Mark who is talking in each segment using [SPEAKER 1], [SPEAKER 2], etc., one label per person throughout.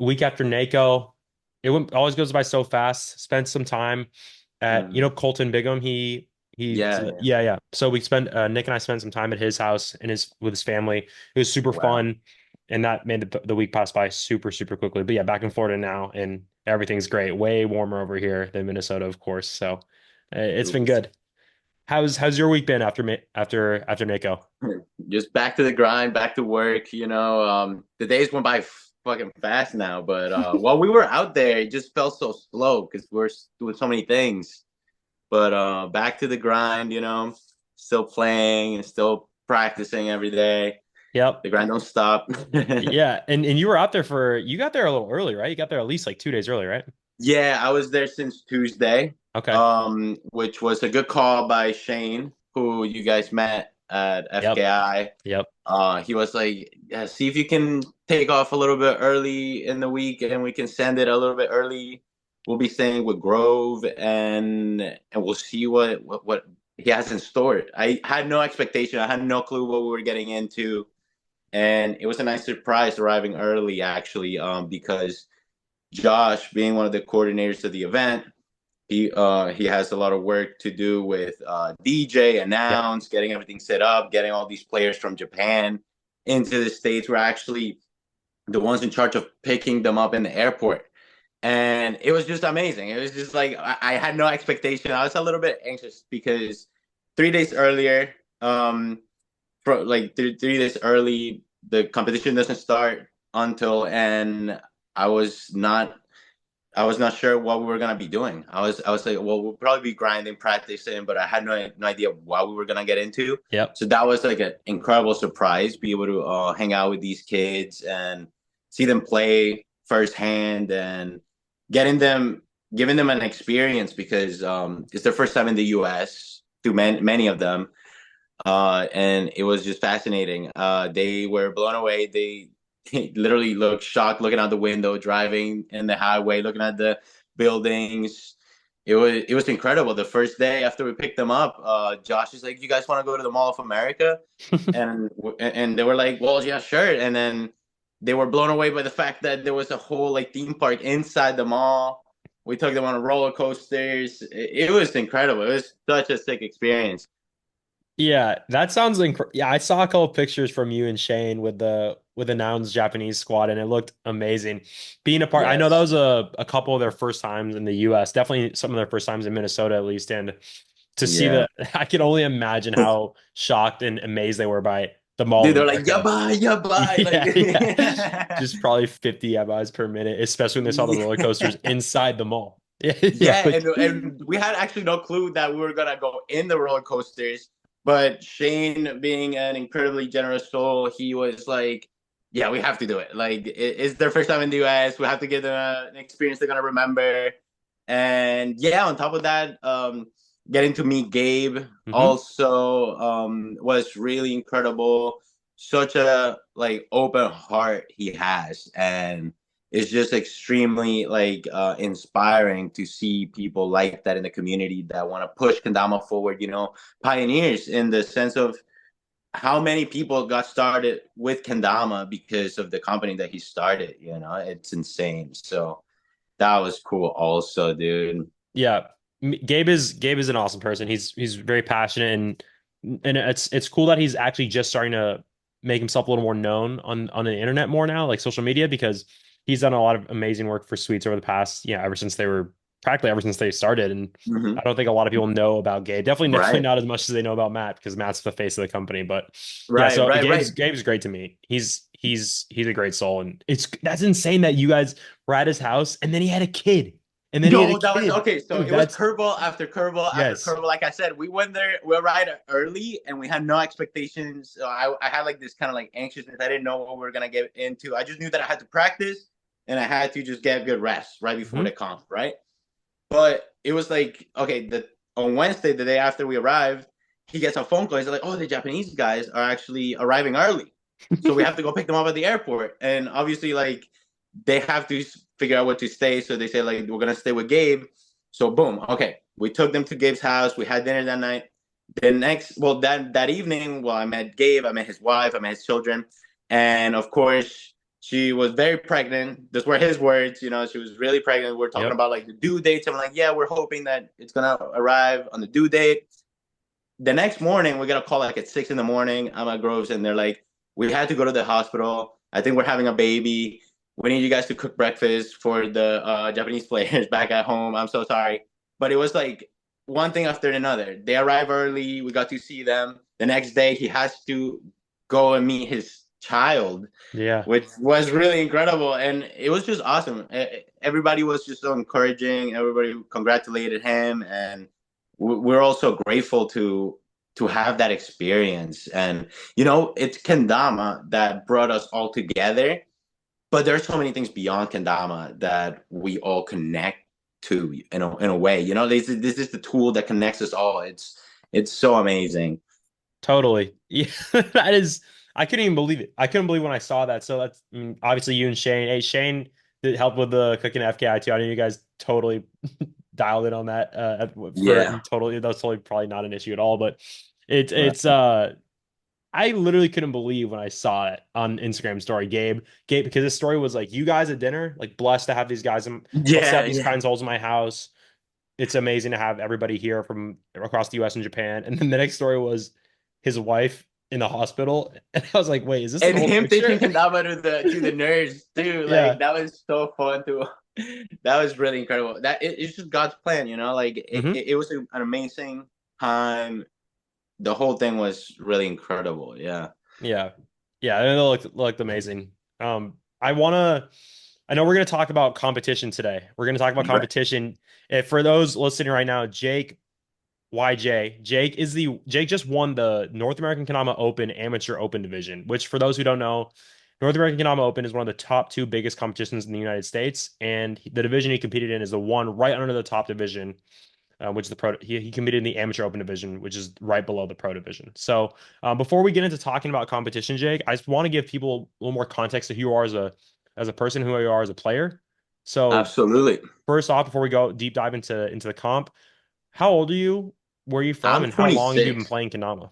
[SPEAKER 1] week after NAKO. Always goes by so fast. Spent some time at,
[SPEAKER 2] Mm,
[SPEAKER 1] Colton Bigham. He
[SPEAKER 2] yeah, yeah.
[SPEAKER 1] yeah, yeah. So we spent Nick and I spent some time at his house and his with his family. It was super
[SPEAKER 2] Wow.
[SPEAKER 1] fun, and that made the week pass by super super quickly. But yeah, back in Florida now, and everything's great. Way warmer over here than Minnesota, of course. So it's been good. How's your week been after NAKO?
[SPEAKER 2] Just back to the grind, back to work. The days went by fucking fast now, but while we were out there, it just felt so slow because we're doing so many things. But back to the grind, still playing and still practicing every day.
[SPEAKER 1] Yep.
[SPEAKER 2] The grind don't stop.
[SPEAKER 1] Yeah, and you got there a little early, right? You got there at least like 2 days early, right?
[SPEAKER 2] Yeah, I was there since Tuesday,
[SPEAKER 1] Okay.
[SPEAKER 2] which was a good call by Shane, who you guys met at
[SPEAKER 1] Yep.
[SPEAKER 2] FKI.
[SPEAKER 1] Yep.
[SPEAKER 2] He was like, yeah, see if you can take off a little bit early in the week and we can send it a little bit early. We'll be staying with Grove and we'll see what he has in store. I had no expectation. I had no clue what we were getting into. And it was a nice surprise arriving early actually, because Josh, being one of the coordinators of the event, he has a lot of work to do with DJ,
[SPEAKER 1] Yep.
[SPEAKER 2] announce, getting everything set up, getting all these players from Japan into the States. We're actually the ones in charge of picking them up in the airport. And it was just amazing. It was just like I had no expectation. I was a little bit anxious because 3 days earlier, three days early, the competition doesn't start until, and I was not I was not sure what we were gonna be doing. I was like, well, we'll probably be grinding, practicing, but I had no idea what we were gonna get into.
[SPEAKER 1] Yep.
[SPEAKER 2] So that was like an incredible surprise, be able to hang out with these kids and see them play firsthand and getting them, giving them an experience because it's their first time in the U.S. to many of them, and it was just fascinating. They were blown away. They literally looked shocked looking out the window, driving in the highway, looking at the buildings. It was incredible. The first day after we picked them up, Josh is like, "You guys want to go to the Mall of America?" And they were like, "Well, yeah, sure." And then they were blown away by the fact that there was a whole like theme park inside the mall. We took them on roller coasters. It was incredible. It was such a sick experience.
[SPEAKER 1] Yeah, that sounds incredible. Yeah, I saw a couple pictures from you and Shane with the Nouns Japanese squad, and it looked amazing. Being a part, I know that
[SPEAKER 2] Yes.
[SPEAKER 1] was a couple of their first times in the US, definitely some of their first times in Minnesota at least. And to see
[SPEAKER 2] Yeah.
[SPEAKER 1] the, I can only imagine how shocked and amazed they were by the Mall
[SPEAKER 2] Dude,
[SPEAKER 1] of
[SPEAKER 2] they're like, yeah,
[SPEAKER 1] America.
[SPEAKER 2] bye, yeah, bye. Like,
[SPEAKER 1] Yeah, yeah. Just probably 50 miles per minute, especially when they saw the roller coasters inside the mall. Yeah, yeah.
[SPEAKER 2] yeah, and we had actually no clue that we were gonna go in the roller coasters. But Shane, being an incredibly generous soul, he was like, "Yeah, we have to do it. Like, it's their first time in the U.S. We have to give them an experience they're gonna remember." And yeah, on top of that, getting to meet Gabe
[SPEAKER 1] Hmm.
[SPEAKER 2] also was really incredible. Such a like open heart he has, and it's just extremely like inspiring to see people like that in the community that want to push Kendama forward. Pioneers in the sense of how many people got started with Kendama because of the company that he started. It's insane. So that was cool, also, dude.
[SPEAKER 1] Yeah, Gabe is an awesome person. He's very passionate and it's cool that he's actually just starting to make himself a little more known on the internet more now, like social media, because he's done a lot of amazing work for Sweets over the past, ever since they were practically ever since they started. And
[SPEAKER 2] Mm-hmm.
[SPEAKER 1] I don't think a lot of people know about Gabe. Definitely
[SPEAKER 2] Right,
[SPEAKER 1] not as much as they know about Matt because Matt's the face of the company. But yeah,
[SPEAKER 2] right,
[SPEAKER 1] so
[SPEAKER 2] right, right.
[SPEAKER 1] Gabe's great to me. He's a great soul, and that's insane that you guys were at his house and then he had a kid. And then he had a
[SPEAKER 2] Yo, that was
[SPEAKER 1] kid.
[SPEAKER 2] okay. So
[SPEAKER 1] Dude,
[SPEAKER 2] it was
[SPEAKER 1] that's
[SPEAKER 2] curveball after curveball after
[SPEAKER 1] yes.
[SPEAKER 2] curveball. Like I said, we went there, we arrived early, and we had no expectations. So I had like this kind of like anxiousness. I didn't know what we were gonna get into. I just knew that I had to practice and I had to just get good rest right before the
[SPEAKER 1] Hmm.
[SPEAKER 2] comp, right? But it was like, okay, on Wednesday, the day after we arrived, he gets a phone call. He's like, "Oh, the Japanese guys are actually arriving early, so we have to go pick them up at the airport." And obviously, like they have to figure out where to stay, so they say like we're gonna stay with Gabe. So boom, okay, we took them to Gabe's house. We had dinner that night. Well, that evening, well, I met Gabe. I met his wife. I met his children, and of course, she was very pregnant. Those were his words. She was really pregnant. We're talking
[SPEAKER 1] Yep.
[SPEAKER 2] about like the due dates. I'm like, yeah, we're hoping that it's gonna arrive on the due date. The next morning, we got a call like at 6 in the morning. I'm at Groves, and they're like, we had to go to the hospital. I think we're having a baby. We need you guys to cook breakfast for the Japanese players back at home. I'm so sorry, but it was like one thing after another. They arrive early. We got to see them. The next day, he has to go and meet his child,
[SPEAKER 1] Yeah.
[SPEAKER 2] which was really incredible. And it was just awesome. Everybody was just so encouraging. Everybody congratulated him. And we're also grateful to have that experience. And, it's Kendama that brought us all together. But there's so many things beyond Kendama that we all connect to in a way. This is the tool that connects us all. It's so amazing.
[SPEAKER 1] Totally. Yeah, that is. I couldn't even believe it. I couldn't believe when I saw that. So that's, I mean, obviously you and Shane. Hey, Shane did help with the cooking FKI too. I know you guys totally dialed in on that. For
[SPEAKER 2] Yeah.
[SPEAKER 1] totally, that's totally probably not an issue at all. But it's
[SPEAKER 2] Right.
[SPEAKER 1] it's I literally couldn't believe when I saw it on Instagram story, Gabe, because this story was like, you guys at dinner, like blessed to have these guys, blessed to
[SPEAKER 2] Yeah,
[SPEAKER 1] have these
[SPEAKER 2] yeah.
[SPEAKER 1] kinds holes in my house. It's amazing to have everybody here from across the US and Japan. And then the next story was his wife in the hospital. And I was like, wait, is this an
[SPEAKER 2] And
[SPEAKER 1] old
[SPEAKER 2] him teaching
[SPEAKER 1] picture?
[SPEAKER 2] Kendama to the nurse too. Like
[SPEAKER 1] Yeah.
[SPEAKER 2] that was so fun too. That was really incredible. It's just God's plan. Like
[SPEAKER 1] Hmm.
[SPEAKER 2] it was an amazing time. The whole thing was really incredible. Yeah.
[SPEAKER 1] Yeah. Yeah. And it looked amazing. I wanna I know we're gonna talk about competition today. We're gonna talk about
[SPEAKER 2] Right.
[SPEAKER 1] competition. If for those listening right now, Jake YJ. Jake just won the North American Kendama Open Amateur Open Division, which for those who don't know, North American Kendama Open is one of the top two biggest competitions in the United States, and the division he competed in is the one right under the top division, which is the pro. He competed in the Amateur Open Division, which is right below the pro division. So before we get into talking about competition, Jake, I just want to give people a little more context to who you are as a person, who you are as a player. So
[SPEAKER 2] Absolutely.
[SPEAKER 1] first off, before we go deep dive into the comp, how old are you? Where are you from?
[SPEAKER 2] I'm
[SPEAKER 1] And how long have you been
[SPEAKER 2] 26.
[SPEAKER 1] playing Kendama?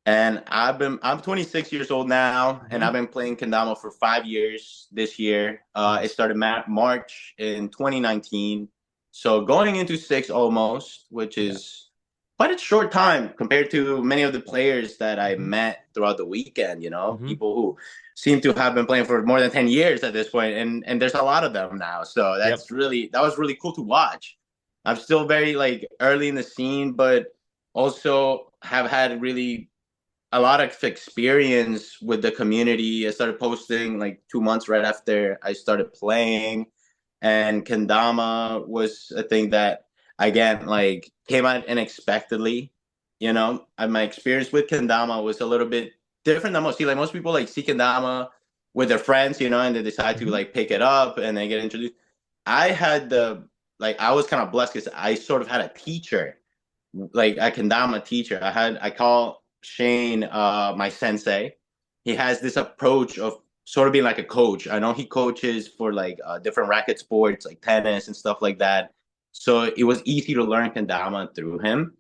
[SPEAKER 2] And I'm 26 years old now, and I've
[SPEAKER 1] Hmm.
[SPEAKER 2] been playing kendama for 5 years this year. It
[SPEAKER 1] Nice.
[SPEAKER 2] started March in 2019, so going into six almost, which
[SPEAKER 1] Yeah.
[SPEAKER 2] is quite a short time compared to many of the players that I
[SPEAKER 1] Hmm.
[SPEAKER 2] met throughout the weekend.
[SPEAKER 1] Hmm.
[SPEAKER 2] People who seem to have been playing for more than 10 years at this point, and there's a lot of them now. So
[SPEAKER 1] Yep.
[SPEAKER 2] that was really cool to watch. I'm still very like early in the scene, but also have had really a lot of experience with the community. I started posting like 2 months right after I started playing, and Kendama was a thing that again like came out unexpectedly. And my experience with Kendama was a little bit different than most. See, like most people like see Kendama with their friends, and they decide to
[SPEAKER 1] Hmm.
[SPEAKER 2] like pick it up and they get introduced. I had the like I was kind of blessed because I sort of had a teacher like a kendama teacher. I call Shane my sensei. He has this approach of sort of being like a coach. I know he coaches for like different racket sports like tennis and stuff like that. So it was easy to learn kendama through him.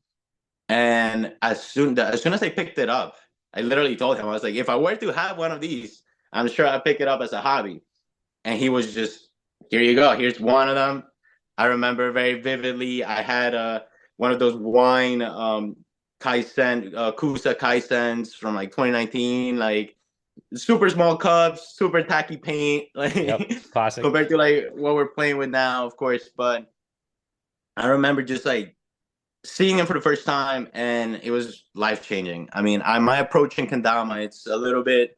[SPEAKER 2] And as soon as I picked it up, I literally told him I was like, if I were to have one of these, I'm sure I'd pick it up as a hobby. And he was just, here you go. Here's one of them. I remember very vividly. I had one of those wine Kaizen, Kusa Kaisens from like 2019, like super small cups, super tacky paint,
[SPEAKER 1] Yep.
[SPEAKER 2] like
[SPEAKER 1] Classic.
[SPEAKER 2] compared to like what we're playing with now, of course. But I remember just like seeing him for the first time, and it was life changing. I mean, my approach in kendama, it's a little bit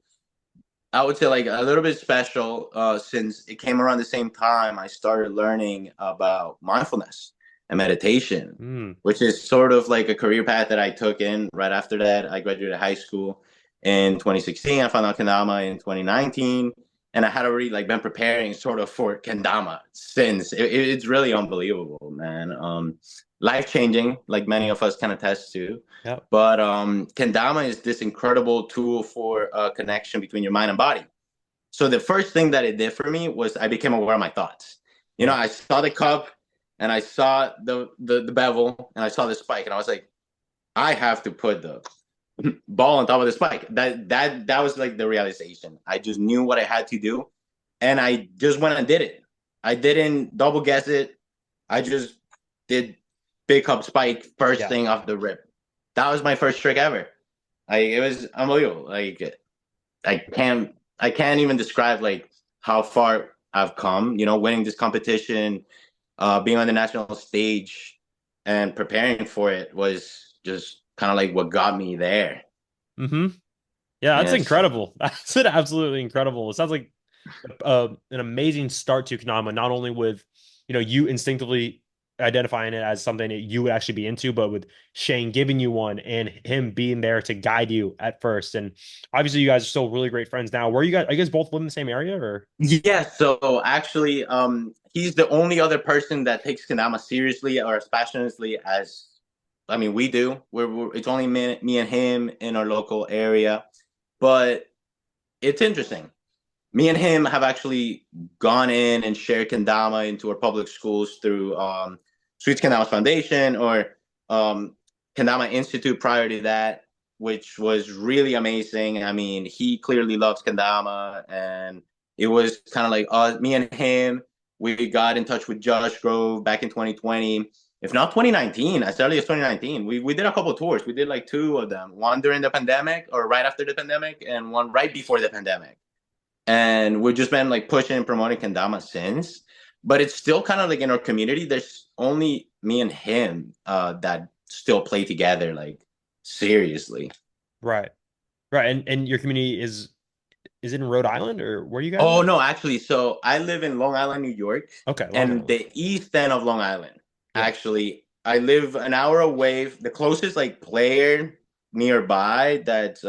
[SPEAKER 2] I would say like a little bit special since it came around the same time I started learning about mindfulness and meditation,
[SPEAKER 1] Mm.
[SPEAKER 2] which is sort of like a career path that I took in right after that. I graduated high school in 2016. I found out Kendama in 2019, and I had already like been preparing sort of for Kendama since. It's really unbelievable, man. Life changing, like many of us can attest to.
[SPEAKER 1] Yep.
[SPEAKER 2] But Kendama is this incredible tool for a connection between your mind and body. So the first thing that it did for me was I became aware of my thoughts.
[SPEAKER 1] Yep.
[SPEAKER 2] I saw the cup and I saw the bevel and I saw the spike and I was like, I have to put the ball on top of the spike. That was like the realization. I just knew what I had to do. and I just went and did it. I didn't double guess it. I just did big hop spike first
[SPEAKER 1] Yeah.
[SPEAKER 2] thing off the rip. That was my first trick ever. It was unbelievable. I can't even describe like how far I've come. You know, winning this competition, being on the national stage, and preparing for it was just kind of like what got me there.
[SPEAKER 1] Hmm. Yeah, that's
[SPEAKER 2] Yes.
[SPEAKER 1] incredible. That's an absolutely incredible. It sounds like an amazing start to Kendama, not only with, you instinctively identifying it as something that you would actually be into, but with Shane giving you one and him being there to guide you at first. And obviously, you guys are still really great friends now. Where you guys, are you guys both live in the same area or?
[SPEAKER 2] Yeah, so actually, he's the only other person that takes Kendama seriously or as passionately as, I mean, we do. It's only me and him in our local area, but it's interesting. Me and him have actually gone in and shared Kendama into our public schools through Sweets Kendamas Foundation or Kendama Institute prior to that, which was really amazing. I mean, he clearly loves Kendama, and it was kind of like me and him. We got in touch with Josh Grove back in 2020, if not 2019, as early as 2019. We did a couple of tours. We did like two of them, one during the pandemic or right after the pandemic, and one right before the pandemic. And we've just been like pushing and promoting Kendama since. But it's still kind of like in our community, there's only me and him that still play together, like seriously.
[SPEAKER 1] Right. Right. And your community is it in Rhode Island or where you guys
[SPEAKER 2] Oh
[SPEAKER 1] at?
[SPEAKER 2] no, actually, so I live in Long Island, New York,
[SPEAKER 1] Okay, Long
[SPEAKER 2] and
[SPEAKER 1] Island.
[SPEAKER 2] the east end of Long Island.
[SPEAKER 1] Yeah.
[SPEAKER 2] Actually, I live an hour away. The closest like player nearby that's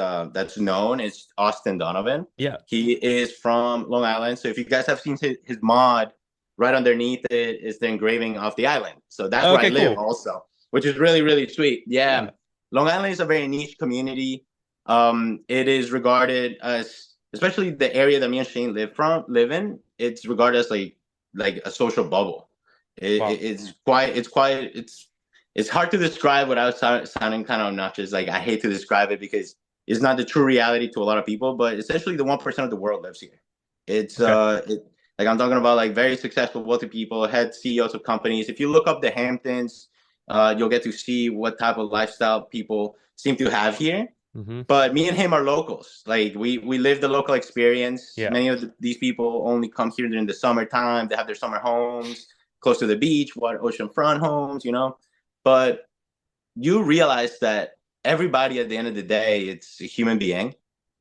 [SPEAKER 2] known is Austin Donovan.
[SPEAKER 1] Yeah.
[SPEAKER 2] He is from Long Island. So if you guys have seen his mod, right underneath it is the engraving of the island. So that's where I
[SPEAKER 1] Okay,
[SPEAKER 2] live
[SPEAKER 1] cool.
[SPEAKER 2] also, which is really, really sweet. Yeah.
[SPEAKER 1] Yeah.
[SPEAKER 2] Long Island is a very niche community. It is regarded as, especially the area that me and Shane live in, it's regarded as like a social bubble.
[SPEAKER 1] Wow.
[SPEAKER 2] It's hard to describe without sounding kind of obnoxious. Like I hate to describe it because it's not the true reality to a lot of people, but essentially the 1% of the world lives here. It's
[SPEAKER 1] Okay.
[SPEAKER 2] like I'm talking about like very successful, wealthy people, head CEOs of companies. If you look up the Hamptons, you'll get to see what type of lifestyle people seem to have here.
[SPEAKER 1] Hmm.
[SPEAKER 2] But me and him are locals. Like we live the local experience.
[SPEAKER 1] Yeah.
[SPEAKER 2] Many of these people only come here during the summertime. They have their summer homes close to the beach, what oceanfront homes, you know. But you realize that everybody at the end of the day, it's a human being,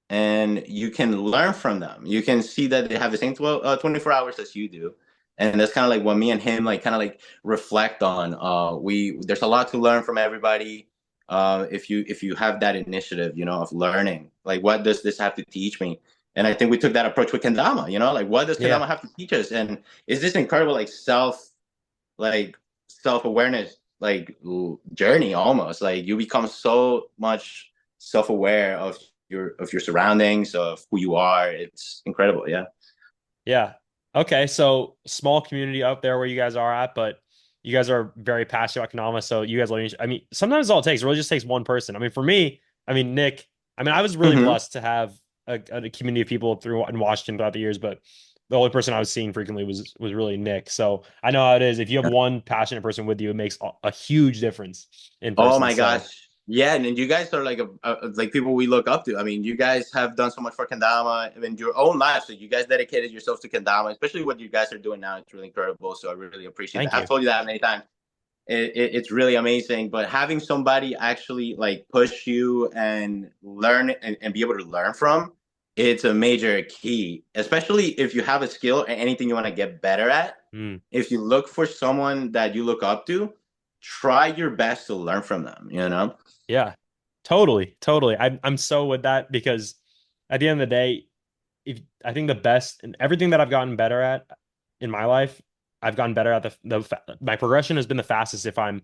[SPEAKER 2] and you can learn from them. You can see that they have the same 24 hours as you do. And that's kind of like what me and him like kind of like reflect on. We There's a lot to learn from everybody. If you have that initiative, you know, of learning, like what does this have to teach me? And I think we took that approach with Kendama. You know, like what does
[SPEAKER 1] Yeah.
[SPEAKER 2] Kendama have to teach us? And is this incredible like self awareness journey almost? Like you become so much self aware of your surroundings, of who you are. It's incredible. Yeah.
[SPEAKER 1] Yeah. Okay. So small community up there where you guys are at, but you guys are very passionate about Kendama. So you guys learn. I mean, sometimes all it takes, it really just takes one person. I mean, for me, I mean, Nick, I mean, I was really
[SPEAKER 2] Mm-hmm.
[SPEAKER 1] blessed to have a community of people through in Washington throughout the years, but the only person I was seeing frequently was really Nick. So I know how it is. If you have one passionate person with you, it makes a huge difference in
[SPEAKER 2] Oh
[SPEAKER 1] person.
[SPEAKER 2] my
[SPEAKER 1] So
[SPEAKER 2] gosh. Yeah, and you guys are like like people we look up to. I mean, you guys have done so much for Kendama in your own lives. So you guys dedicated yourselves to Kendama, especially what you guys are doing now. It's really incredible. So I really appreciate
[SPEAKER 1] thank
[SPEAKER 2] that. I've
[SPEAKER 1] you.
[SPEAKER 2] told you that many times. It's really amazing. But having somebody actually like push you and learn and be able to learn from, it's a major key, especially if you have a skill and anything you want to get better at.
[SPEAKER 1] Mm.
[SPEAKER 2] If you look for someone that you look up to, try your best to learn from them, you know?
[SPEAKER 1] Yeah, totally, totally. I'm so with that because at the end of the day, if I think the best and everything that I've gotten better at in my life, I've gotten better at my progression has been the fastest if I'm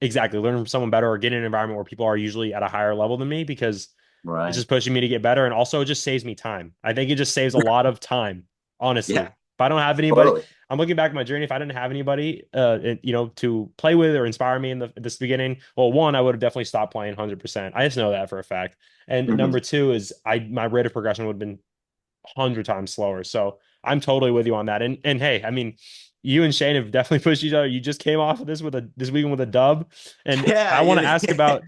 [SPEAKER 1] exactly learning from someone better or get in an environment where people are usually at a higher level than me because it's
[SPEAKER 2] Right.
[SPEAKER 1] just pushing me to get better. And also it just saves me time. I think it just saves a lot of time, honestly.
[SPEAKER 2] Yeah,
[SPEAKER 1] If I don't have anybody,
[SPEAKER 2] totally.
[SPEAKER 1] I'm looking back at my journey. If I didn't have anybody, to play with or inspire me in this beginning, well, one, I would have definitely stopped playing 100%. I just know that for a fact. And
[SPEAKER 2] Hmm.
[SPEAKER 1] number two is my rate of progression would have been 100 times slower. So I'm totally with you on that. And hey, I mean, you and Shane have definitely pushed each other. You just came off of this with a this weekend with a dub, and
[SPEAKER 2] Yeah,
[SPEAKER 1] I want to
[SPEAKER 2] yeah.
[SPEAKER 1] ask about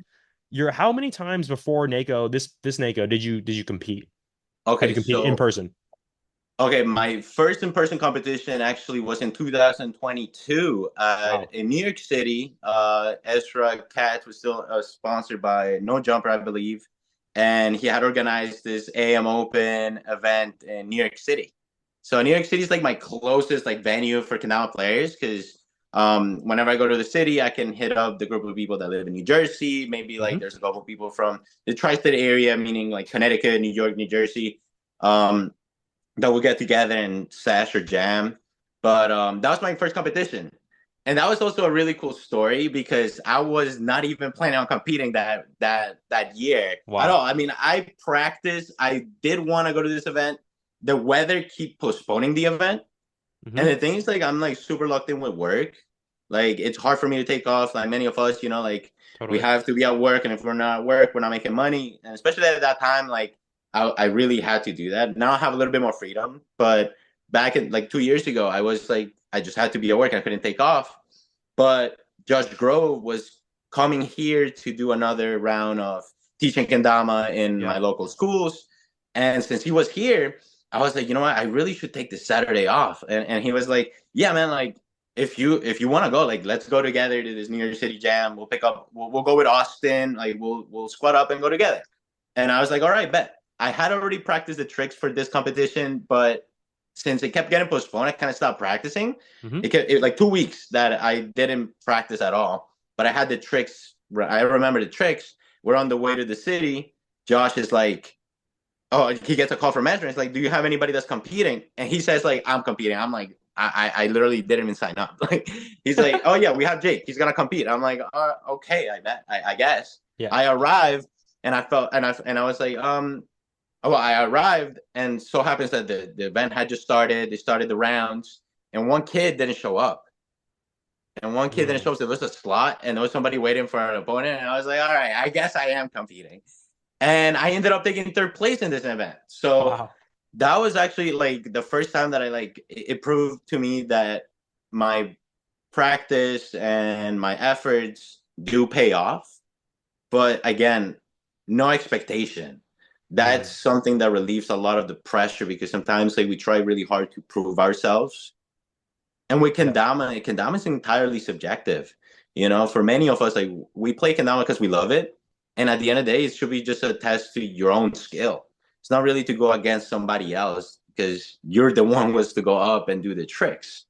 [SPEAKER 1] your how many times before NAKO this NAKO did you compete? Have you
[SPEAKER 2] Okay,
[SPEAKER 1] competed in
[SPEAKER 2] so
[SPEAKER 1] person?
[SPEAKER 2] okay, my first in-person competition actually was in 2022
[SPEAKER 1] Wow.
[SPEAKER 2] in New York City. Ezra Katz was still sponsored by No Jumper, I believe, and he had organized this AM Open event in New York City. So New York City is like my closest like venue for Kendama players because whenever I go to the city, I can hit up the group of people that live in New Jersey. Maybe like
[SPEAKER 1] Hmm.
[SPEAKER 2] there's a couple people from the tri-state area, meaning like Connecticut, New York, New Jersey. Um, that we'll get together and sash or jam. But that was my first competition. And that was also a really cool story because I was not even planning on competing that year at
[SPEAKER 1] Wow.
[SPEAKER 2] all. I mean, I practiced. I did want to go to this event. The weather keep postponing the event, and
[SPEAKER 1] Hmm.
[SPEAKER 2] the thing is, like, I'm like super locked in with work. Like, it's hard for me to take off. Like many of us, like we
[SPEAKER 1] Totally.
[SPEAKER 2] have to be at work, and if we're not at work, we're not making money. And especially at that time, like I really had to do that. Now I have a little bit more freedom, but back in like 2 years ago, I was like, I just had to be at work. I couldn't take off. But Josh Grove was coming here to do another round of teaching kendama in
[SPEAKER 1] Yeah.
[SPEAKER 2] my local schools, and since he was here, I was like, you know what? I really should take this Saturday off. And he was like, yeah, man, like if you want to go, like let's go together to this New York City jam. We'll pick up. We'll go with Austin. Like we'll squat up and go together. And I was like, all right, bet. I had already practiced the tricks for this competition, but since it kept getting postponed, I kind of stopped practicing.
[SPEAKER 1] Hmm.
[SPEAKER 2] It like 2 weeks that I didn't practice at all. But I had the tricks. I remember the tricks. We're on the way to the city. Josh is like, oh, he gets a call from management. It's like, do you have anybody that's competing? And he says like, I'm competing. I'm like, I literally didn't even sign up. Like, he's like, oh yeah, we have Jake. He's gonna compete. I'm like, okay, I bet. I guess.
[SPEAKER 1] Yeah.
[SPEAKER 2] I arrived and I felt and I was like, well, I arrived and so happens that the event had just started. They started the rounds and one kid didn't show up. And one kid didn't
[SPEAKER 1] Mm.
[SPEAKER 2] show up. So there was a slot and there was somebody waiting for an opponent. And I was like, all right, I guess I am competing. And I ended up taking third place in this event. So
[SPEAKER 1] Wow.
[SPEAKER 2] that was actually like the first time that I like it proved to me that my practice and my efforts do pay off. But again, no expectation. That's
[SPEAKER 1] Mm.
[SPEAKER 2] something that relieves a lot of the pressure because sometimes like we try really hard to prove ourselves. And with
[SPEAKER 1] Yeah.
[SPEAKER 2] kendama is entirely subjective. For many of us, like we play kendama because we love it, and at the end of the day, it should be just a test to your own skill. It's not really to go against somebody else because you're the one who was to go up and do the tricks.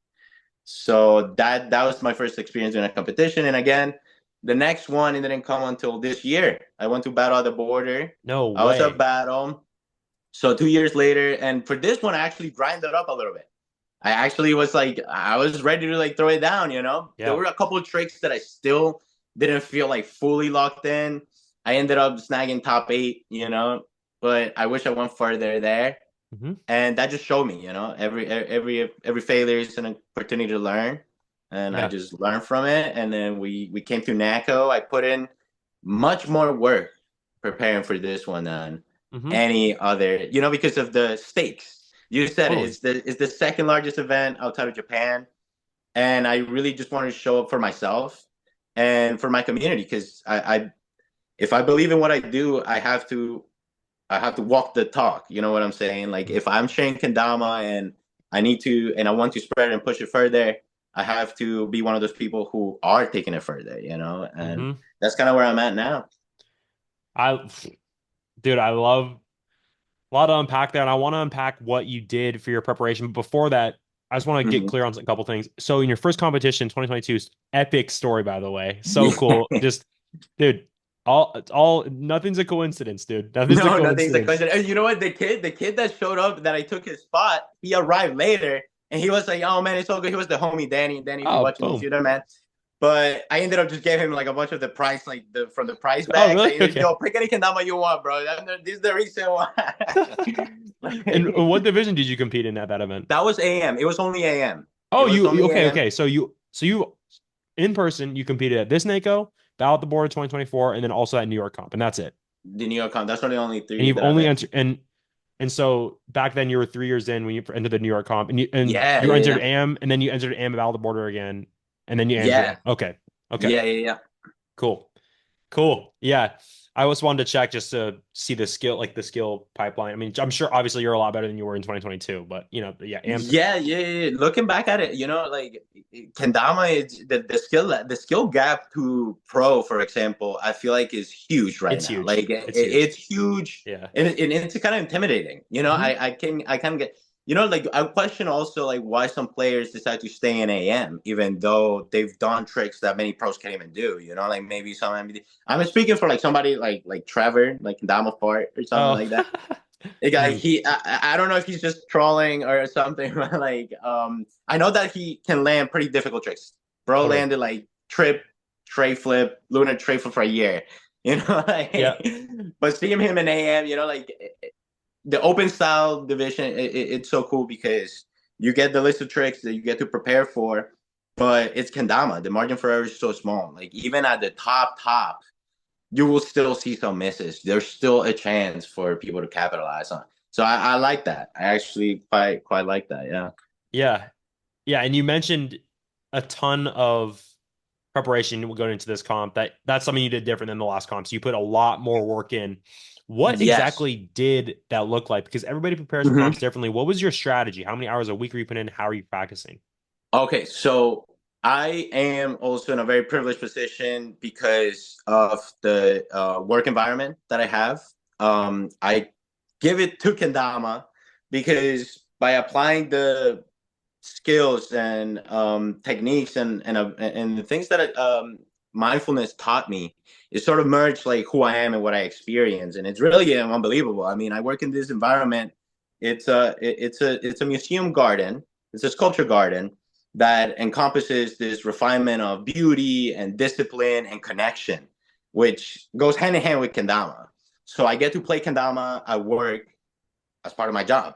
[SPEAKER 2] So that was my first experience in a competition, and again, the next one it didn't come until this year. I went to battle at the border.
[SPEAKER 1] No
[SPEAKER 2] I was at
[SPEAKER 1] way.
[SPEAKER 2] battle. So 2 years later, and for this one, I actually grinded up a little bit. I actually was like, I was ready to like throw it down. There
[SPEAKER 1] Yeah.
[SPEAKER 2] were a couple of tricks that I still didn't feel like fully locked in. I ended up snagging top eight, but I wish I went further there.
[SPEAKER 1] Hmm.
[SPEAKER 2] And that just showed me, every failure is an opportunity to learn. And I
[SPEAKER 1] Yeah.
[SPEAKER 2] just learned from it. And then we came to NAKO. I put in much more work preparing for this one than
[SPEAKER 1] Hmm.
[SPEAKER 2] any other, because of the stakes. You said it,
[SPEAKER 1] Totally.
[SPEAKER 2] it's the second largest event outside of Japan. And I really just wanted to show up for myself and for my community because I if I believe in what I do, I have to walk the talk. You know what I'm saying? Like
[SPEAKER 1] Mhm.
[SPEAKER 2] if I'm sharing kendama and I want to spread and push it further, I have to be one of those people who are taking it further, and
[SPEAKER 1] Mhm.
[SPEAKER 2] that's kind of where I'm at now.
[SPEAKER 1] I, dude, I love a lot to unpack there, and I want to unpack what you did for your preparation. But before that, I just want to get
[SPEAKER 2] Mhm.
[SPEAKER 1] clear on a couple things. So, in your first competition, 2022, epic story, by the way. So cool. Just, dude, nothing's a coincidence, dude. Nothing's a
[SPEAKER 2] No, nothing's a
[SPEAKER 1] coincidence.
[SPEAKER 2] question. And you know what? The kid that showed up that I took his spot, he arrived later, and he was like, "Oh man, it's so good." He was the homie Danny. Danny, if you're
[SPEAKER 1] Oh,
[SPEAKER 2] watching this,
[SPEAKER 1] boom.
[SPEAKER 2] you're the man. But I ended up just giving him like a bunch of the price, like from the price
[SPEAKER 1] Oh,
[SPEAKER 2] bags.
[SPEAKER 1] really?
[SPEAKER 2] Like,
[SPEAKER 1] Okay.
[SPEAKER 2] yo, pick any kendama you want, bro. This is the reason why.
[SPEAKER 1] And
[SPEAKER 2] Like,
[SPEAKER 1] what division did you compete in at that event?
[SPEAKER 2] that was AM. It was only AM. It
[SPEAKER 1] Oh,
[SPEAKER 2] was
[SPEAKER 1] you
[SPEAKER 2] only
[SPEAKER 1] okay,
[SPEAKER 2] AM.
[SPEAKER 1] okay. So you in person, you competed at this NAKO, Battle at the Border 2024, and then also at New York Comp, and that's it.
[SPEAKER 2] The New York Con. That's one of the only
[SPEAKER 1] And
[SPEAKER 2] three
[SPEAKER 1] you've
[SPEAKER 2] that I've
[SPEAKER 1] only
[SPEAKER 2] been.
[SPEAKER 1] entered And so back then you were 3 years in when you entered the New York comp, and
[SPEAKER 2] Yeah,
[SPEAKER 1] you
[SPEAKER 2] yeah,
[SPEAKER 1] entered
[SPEAKER 2] yeah.
[SPEAKER 1] AM, and then you entered AM about the border again, and then you entered.
[SPEAKER 2] Yeah,
[SPEAKER 1] Okay, okay,
[SPEAKER 2] yeah, yeah, yeah.
[SPEAKER 1] cool. Cool. Yeah. I always wanted to check just to see the skill, like the skill pipeline. I mean, I'm sure obviously you're a lot better than you were in 2022, but yeah, AM's
[SPEAKER 2] Yeah, yeah, yeah. Looking back at it, like Kendama is the skill gap to pro, for example, I feel like is huge right
[SPEAKER 1] it's
[SPEAKER 2] now. Like
[SPEAKER 1] huge. It's huge.
[SPEAKER 2] it's huge,
[SPEAKER 1] Yeah.
[SPEAKER 2] and it's kind of intimidating.
[SPEAKER 1] Hmm.
[SPEAKER 2] I can get like I question also like why some players decide to stay in AM even though they've done tricks that many pros can't even do. Like maybe some I'm speaking for like somebody like Trevor, like Kendama part or something
[SPEAKER 1] Oh.
[SPEAKER 2] like that. Like
[SPEAKER 1] Mhm.
[SPEAKER 2] I don't know if he's just trolling or something, but like I know that he can land pretty difficult tricks. Bro
[SPEAKER 1] Totally.
[SPEAKER 2] landed like trip, tray flip, lunar tray flip for a year.
[SPEAKER 1] Yeah.
[SPEAKER 2] Like, but seeing him in AM, like the open style division, it's so cool because you get the list of tricks that you get to prepare for, but it's kendama. The margin for error is so small. Like even at the top, you will still see some misses. There's still a chance for people to capitalize on. So I like that. I actually quite like that. Yeah.
[SPEAKER 1] Yeah. Yeah. And you mentioned a ton of preparation going into this comp. That's something you did different than the last comp. So you put a lot more work in. What
[SPEAKER 2] Yes.
[SPEAKER 1] exactly did that look like? Because everybody prepares for
[SPEAKER 2] Hmm.
[SPEAKER 1] comps differently. What was your strategy? How many hours a week are you putting in? How are you practicing?
[SPEAKER 2] Okay, so I am also in a very privileged position because of the work environment that I have. I give it to Kendama because by applying the skills and techniques and the things that mindfulness taught me, it sort of merged like who I am and what I experience, and it's really unbelievable. I mean, I work in this environment. It's a museum garden. It's a sculpture garden that encompasses this refinement of beauty and discipline and connection, which goes hand in hand with kendama. So I get to play kendama at work as part of my job,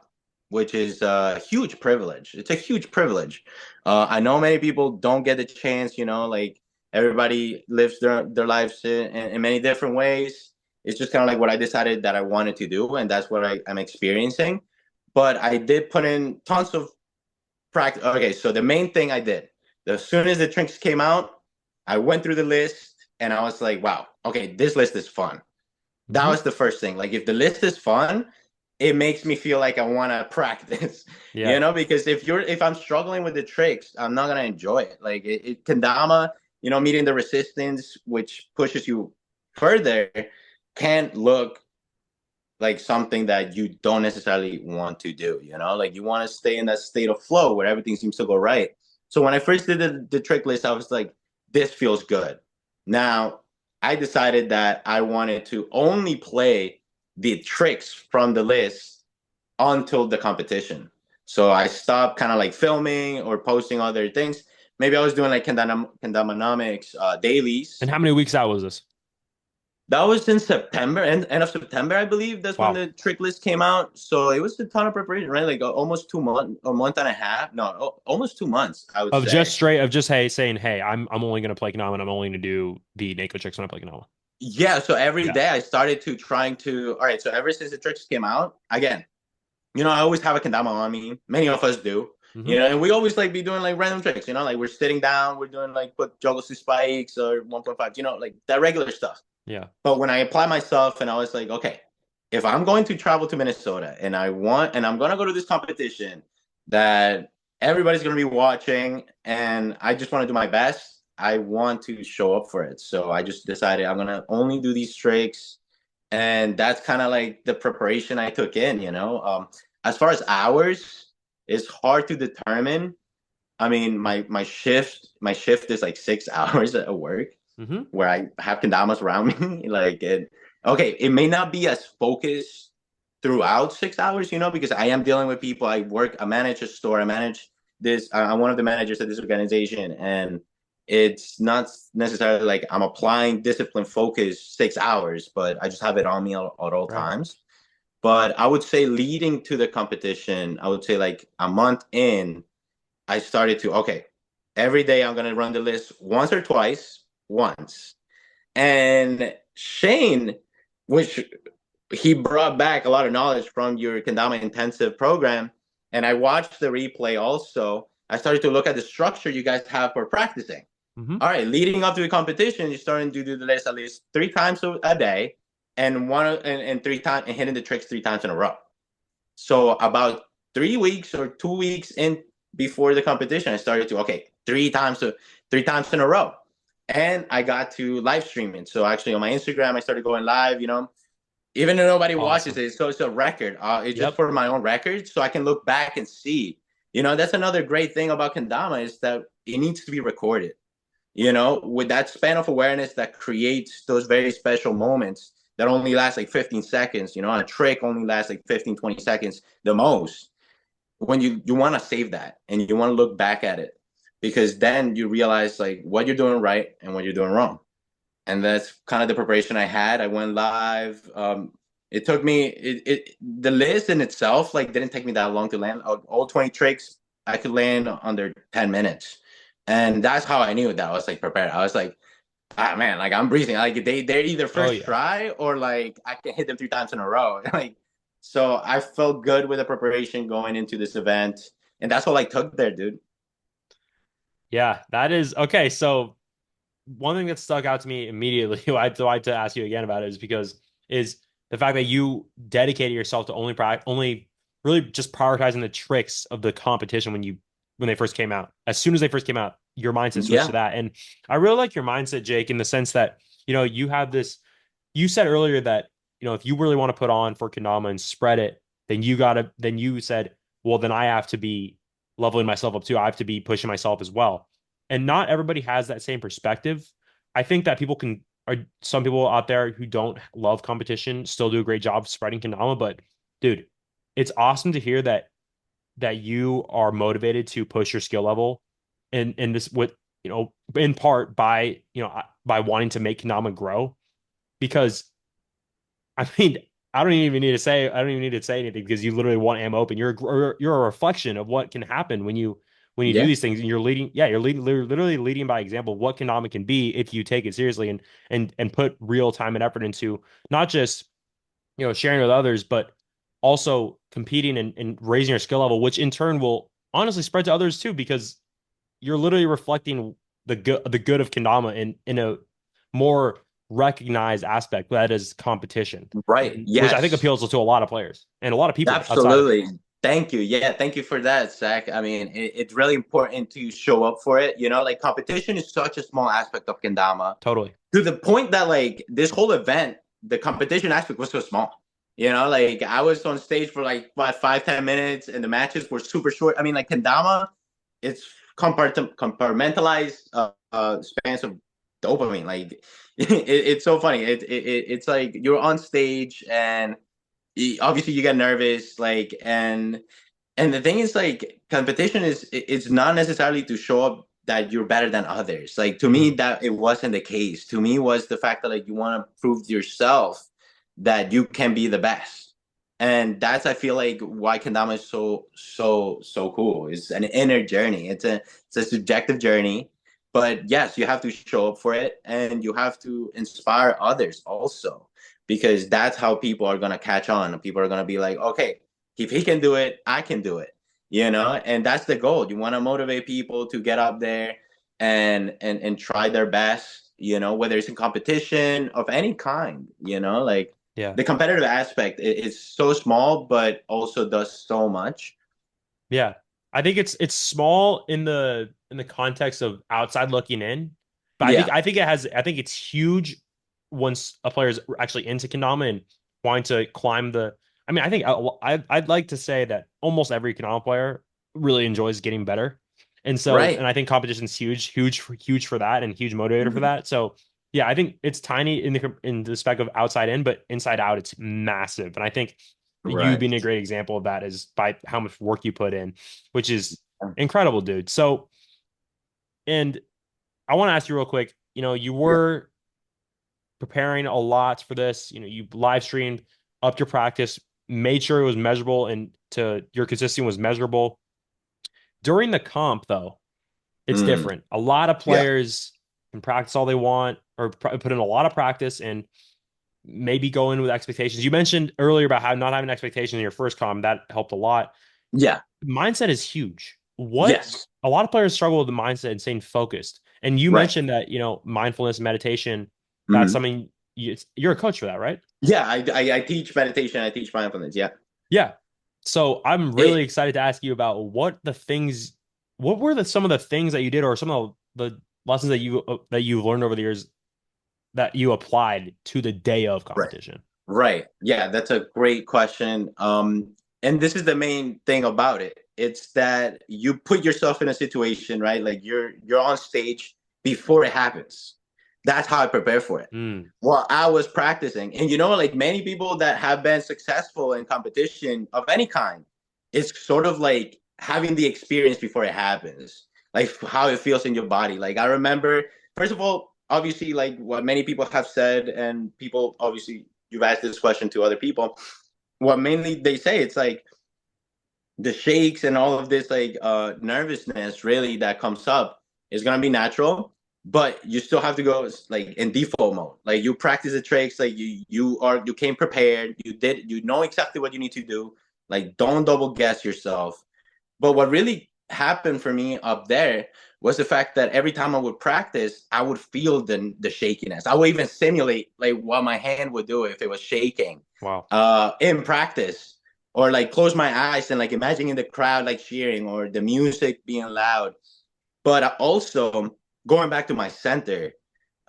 [SPEAKER 2] which is a huge privilege. It's a huge privilege. I know many people don't get the chance, like everybody lives their lives in many different ways. It's just kind of like what I decided that I wanted to do, and that's what I'm experiencing. But I did put in tons of practice. Okay, so the main thing I did, as soon as the drinks came out, I went through the list and I was like, wow, okay, this list is fun. That
[SPEAKER 1] Hmm.
[SPEAKER 2] was the first thing. Like, if the list is fun, it makes me feel like I want to practice,
[SPEAKER 1] Yeah.
[SPEAKER 2] because if I'm struggling with the tricks, I'm not gonna enjoy it. Like kendama, meeting the resistance, which pushes you further, can't look like something that you don't necessarily want to do. Like you want to stay in that state of flow where everything seems to go right. So when I first did the trick list, I was like, this feels good. Now I decided that I wanted to only play the tricks from the list until the competition. So I stopped kind of like filming or posting other things. Maybe I was doing like Kendamanomics
[SPEAKER 1] And
[SPEAKER 2] dailies.
[SPEAKER 1] how many weeks out was this?
[SPEAKER 2] That was in September, end of September, I believe. That's when
[SPEAKER 1] Wow.
[SPEAKER 2] the trick list came out. So it was a ton of preparation, right? Like almost 2 months, a month and a half. No, almost 2 months, I would
[SPEAKER 1] Of just
[SPEAKER 2] say.
[SPEAKER 1] straight of just saying, hey, I'm only gonna play Kendama and I'm only gonna do the NAKO checks when I play Kendama.
[SPEAKER 2] Yeah. So every
[SPEAKER 1] Yeah.
[SPEAKER 2] day I started to trying to. All right. So ever since the tricks came out, again, I always have a kendama on me. Many of us do.
[SPEAKER 1] Hmm.
[SPEAKER 2] And we always like be doing like random tricks. Like we're sitting down, we're doing like put juggles to spikes or 1.5. Like that regular stuff.
[SPEAKER 1] Yeah.
[SPEAKER 2] But when I apply myself and I was like, okay, if I'm going to travel to Minnesota and I'm gonna go to this competition that everybody's gonna be watching and I just want to do my best, I want to show up for it. So I just decided I'm gonna only do these tricks. And that's kind of like the preparation I took in. As far as hours, it's hard to determine. I mean, my shift is like 6 hours at work
[SPEAKER 1] Hmm.
[SPEAKER 2] where I have kendamas around me. Okay, it may not be as focused throughout 6 hours, because I am dealing with people. I manage a store, I manage this. I'm one of the managers at this organization, and it's not necessarily like I'm applying discipline focus 6 hours, but I just have it on me at all
[SPEAKER 1] Right.
[SPEAKER 2] times. But I would say leading to the competition, I would say like a month in, I started to, okay, every day I'm going to run the list once or twice, once. And Shane, which he brought back a lot of knowledge from your Kendama intensive program. And I watched the replay also. I started to look at the structure you guys have for practicing.
[SPEAKER 1] Hmm.
[SPEAKER 2] All right, leading up to the competition, you're starting to do the list at least 3 times a day, and and 3 times and hitting the tricks 3 times in a row. So about 3 weeks or 2 weeks in before the competition, I started to okay 3 times in a row, and I got to live streaming. So actually on my Instagram, I started going live. Even though nobody watches
[SPEAKER 1] Awesome.
[SPEAKER 2] it, so it's a record. It's just
[SPEAKER 1] Yep.
[SPEAKER 2] for my own record, so I can look back and see. That's another great thing about Kendama is that it needs to be recorded. With that span of awareness that creates those very special moments that only last like 15 seconds. A trick only lasts like 15, 20 seconds the most. When you want to save that and you want to look back at it, because then you realize like what you're doing right and what you're doing wrong. And that's kind of the preparation I had. I went live. It took me the list in itself like didn't take me that long to land. All 20 tricks I could land under 10 minutes, and that's how I knew that I was like prepared. I was like, ah man, like I'm breathing. Like they're either
[SPEAKER 1] Oh
[SPEAKER 2] first
[SPEAKER 1] yeah.
[SPEAKER 2] try or like I can hit them 3 times in a row. Like so, I felt good with the preparation going into this event, and that's all I took there, dude.
[SPEAKER 1] Yeah, that is okay. So one thing that stuck out to me immediately, why to ask you again about it is the fact that you dedicated yourself to only really just prioritizing the tricks of the competition when they first came out. As soon as they first came out, your mindset switched to
[SPEAKER 2] Yeah,
[SPEAKER 1] that. And I really like your mindset, Jake, in the sense that, you have this, you said earlier that, if you really want to put on for Kendama and spread it, then you said, well, then I have to be leveling myself up too. I have to be pushing myself as well. And not everybody has that same perspective. I think that some people out there who don't love competition still do a great job spreading Kendama. But dude, it's awesome to hear that you are motivated to push your skill level and this with in part by wanting to make Kendama grow because I mean, I don't even need to say anything because you literally want ammo open. You're a reflection of what can happen when you do
[SPEAKER 2] yeah,
[SPEAKER 1] these things, and you're literally leading by example of what Konami can be if you take it seriously and put real time and effort into not just sharing with others, but also competing and raising your skill level, which in turn will honestly spread to others too, because you're literally reflecting the good of Kendama in a more recognized aspect that is competition,
[SPEAKER 2] right.
[SPEAKER 1] and which I think
[SPEAKER 2] Yes.
[SPEAKER 1] appeals to a lot of players and a lot of people outside of it.
[SPEAKER 2] Absolutely. Thank you. Yeah, thank you for that, Zach. I mean, it's really important to show up for it. Like competition is such a small aspect of Kendama
[SPEAKER 1] Totally.
[SPEAKER 2] to the point that like this whole event, the competition aspect was so small. Like I was on stage for like what 5, 10 minutes, and the matches were super short. I mean, like Kendama, it's compartmentalized spans of dopamine. Like it's so funny. It's like you're on stage and obviously you get nervous like and the thing is like competition is it's not necessarily to show up that you're better than others. Like to me
[SPEAKER 1] Mhm.
[SPEAKER 2] that it wasn't the case. To me was the fact that like you want to prove to yourself that you can be the best. And that's I feel like why kendama is so cool. It's an inner journey. It's a subjective journey, but yes, you have to show up for it and you have to inspire others also, because that's how people are going to catch on. People are going to be like, okay, if he can do it, I can do it. And that's the goal. You want to motivate people to get up there and try their best, whether it's in competition of any kind, like
[SPEAKER 1] Yeah.
[SPEAKER 2] the competitive aspect is so small but also does so much.
[SPEAKER 1] Yeah. I think it's small in the context of outside looking in, but
[SPEAKER 2] Yeah.
[SPEAKER 1] I think it's huge once a player is actually into Kendama and wanting to climb the. I mean, I think I'd like to say that almost every Kendama player really enjoys getting better, and
[SPEAKER 2] Right.
[SPEAKER 1] I think competition's huge for that and huge motivator for that. So yeah, I think it's tiny in the spec of outside in, but inside out it's massive, and I think you
[SPEAKER 2] Right.
[SPEAKER 1] being a great example of that is by how much work you put in, which is incredible, dude. So, and I want to ask you real quick, you
[SPEAKER 2] Yeah.
[SPEAKER 1] were preparing a lot for this, you live streamed, upped your practice, made sure it was measurable and to your consistency was measurable. During the comp, though, it's
[SPEAKER 2] Mm.
[SPEAKER 1] different. A lot of
[SPEAKER 2] Yeah.
[SPEAKER 1] players can practice all they want or put in a lot of practice, and maybe go in with expectations. You mentioned earlier about how not having expectations in your first com, that helped a lot.
[SPEAKER 2] Yeah.
[SPEAKER 1] Mindset is huge. What
[SPEAKER 2] Yes.
[SPEAKER 1] a lot of players struggle with the mindset and staying focused. And you
[SPEAKER 2] Right.
[SPEAKER 1] mentioned that, mindfulness, meditation, that's
[SPEAKER 2] Hmm.
[SPEAKER 1] something you're a coach for that, right?
[SPEAKER 2] Yeah. I teach meditation. I teach mindfulness. Yeah.
[SPEAKER 1] Yeah. So I'm really
[SPEAKER 2] It
[SPEAKER 1] excited to ask you about what were some of the things that you did, or some of the lessons that you've learned over the years that you applied to the day of
[SPEAKER 2] right.
[SPEAKER 1] competition.
[SPEAKER 2] Right. Yeah, that's a great question. And this is the main thing about it. It's that you put yourself in a situation, right? Like you're on stage before it happens. That's how I prepare for it.
[SPEAKER 1] Mm,
[SPEAKER 2] Well, I was practicing. And like many people that have been successful in competition of any kind, it's sort of like having the experience before it happens. Like how it feels in your body. Like I remember, first of all, obviously like what many people have said, and people obviously you've asked this question to other people, what mainly they say, it's like the shakes and all of this like nervousness really that comes up is going to be natural, but you still have to go like in default mode. Like you practice the tricks, like you came prepared, you know exactly what you need to do. Like don't double guess yourself. But what really happened for me up there was the fact that every time I would practice, I would feel the shakiness. I would even simulate like what my hand would do if it was shaking
[SPEAKER 1] wow.
[SPEAKER 2] in practice, or like close my eyes and like imagining the crowd like cheering or the music being loud. But also going back to my center,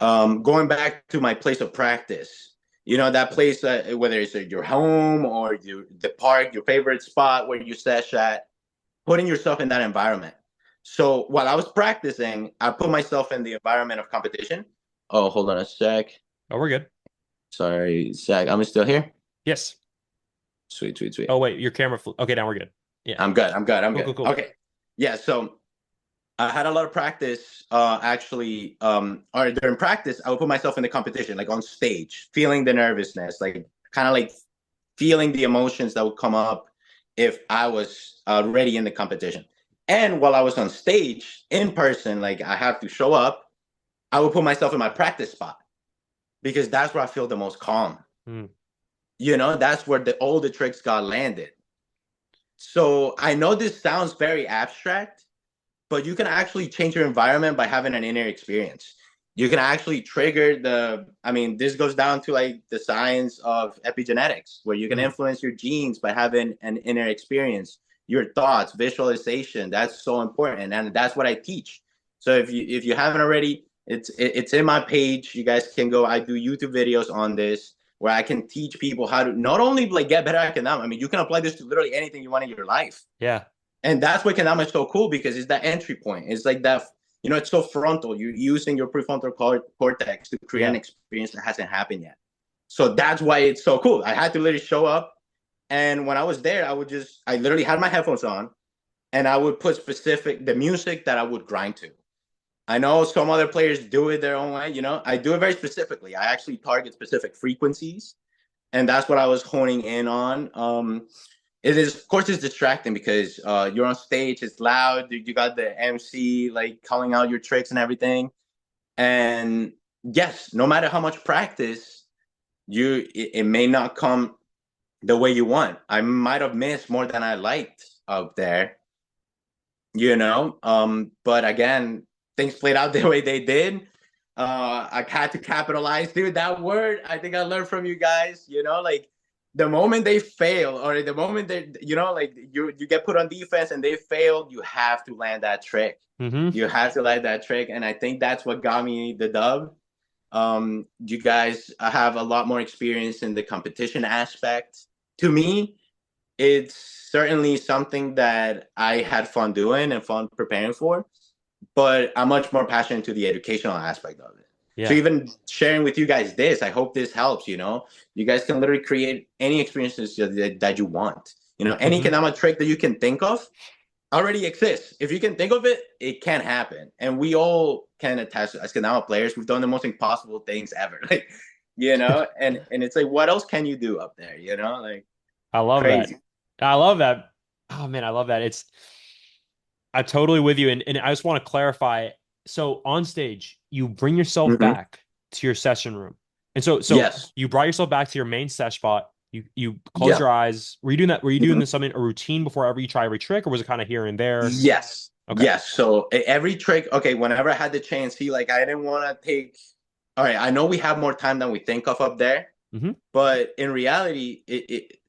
[SPEAKER 2] going back to my place of practice. That place, whether it's your home or the park, your favorite spot where you sesh at, putting yourself in that environment. So while I was practicing, I put myself in the environment of competition. Oh, hold on a sec.
[SPEAKER 1] Oh, we're good.
[SPEAKER 2] Sorry, sec. I'm still here.
[SPEAKER 1] Yes.
[SPEAKER 2] Sweet, sweet, sweet.
[SPEAKER 1] Oh, wait, your camera flew. Okay, now we're good. Yeah.
[SPEAKER 2] I'm good. I'm good. I'm
[SPEAKER 1] Cool, cool,
[SPEAKER 2] good.
[SPEAKER 1] cool.
[SPEAKER 2] Okay. Yeah. So I had a lot of practice. Actually, or during practice, I would put myself in the competition, like on stage, feeling the nervousness, like kind of like feeling the emotions that would come up if I was already in the competition. And while I was on stage in person, like I have to show up, I would put myself in my practice spot because that's where I feel the most calm.
[SPEAKER 1] Mm.
[SPEAKER 2] That's where all the tricks got landed. So I know this sounds very abstract, but you can actually change your environment by having an inner experience. You can actually trigger this goes down to like the science of epigenetics, where you can
[SPEAKER 1] Mm.
[SPEAKER 2] influence your genes by having an inner experience, your thoughts, visualization. That's so important. And that's what I teach. So if you haven't already, it's in my page. You guys can go. I do YouTube videos on this where I can teach people how to not only like get better at Kendama. You can apply this to literally anything you want in your life.
[SPEAKER 1] Yeah.
[SPEAKER 2] And that's why Kendama is so cool, because it's that entry point. It's like that, it's so frontal. You're using your prefrontal cortex to create an
[SPEAKER 1] Yeah.
[SPEAKER 2] experience that hasn't happened yet. So that's why it's so cool. I had to literally show up. And when I was there, I literally had my headphones on, and I would put the music that I would grind to. I know some other players do it their own way. I do it very specifically. I actually target specific frequencies, and that's what I was honing in on. It is, of course, it's distracting because you're on stage, it's loud, you got the MC like calling out your tricks and everything. And yes, no matter how much practice, it may not come the way you want. I might have missed more than I liked up there, but again, things played out the way they did. I had to capitalize, dude. That word, I think I learned from you guys. Like the moment they fail, or the moment they, like you get put on defense and they fail, you have to land that trick.
[SPEAKER 1] Mm-hmm.
[SPEAKER 2] You have to land that trick, and I think that's what got me the dub. You guys have a lot more experience in the competition aspect. To me, it's certainly something that I had fun doing and fun preparing for, but I'm much more passionate to the educational aspect of it. So
[SPEAKER 1] Yeah.
[SPEAKER 2] even sharing with you guys this, I hope this helps. You guys can literally create any experiences that you want. Any
[SPEAKER 1] Mm-hmm.
[SPEAKER 2] Kendama trick that you can think of already exists. If you can think of it, it can happen. And we all can attest as Kendama players. We've done the most impossible things ever. And it's like, what else can you do up there? Like
[SPEAKER 1] I love that.
[SPEAKER 2] crazy.
[SPEAKER 1] I love that. Oh man, I love that. I'm totally with you. And I just want to clarify. So on stage, you bring yourself
[SPEAKER 2] Mm-hmm.
[SPEAKER 1] back to your session room And so
[SPEAKER 2] Yes.
[SPEAKER 1] you brought yourself back to your main sesh spot. You close
[SPEAKER 2] Yeah.
[SPEAKER 1] your eyes. Were you doing that? Were you doing
[SPEAKER 2] Mhm.
[SPEAKER 1] this something a routine before every you try every trick, or was it kind of here and there?
[SPEAKER 2] Yes.
[SPEAKER 1] Okay.
[SPEAKER 2] Yes. So every trick, okay, whenever I had the chance, see, like I didn't want to take, all right, I know we have more time than we think of up there,
[SPEAKER 1] Hmm.
[SPEAKER 2] but in reality,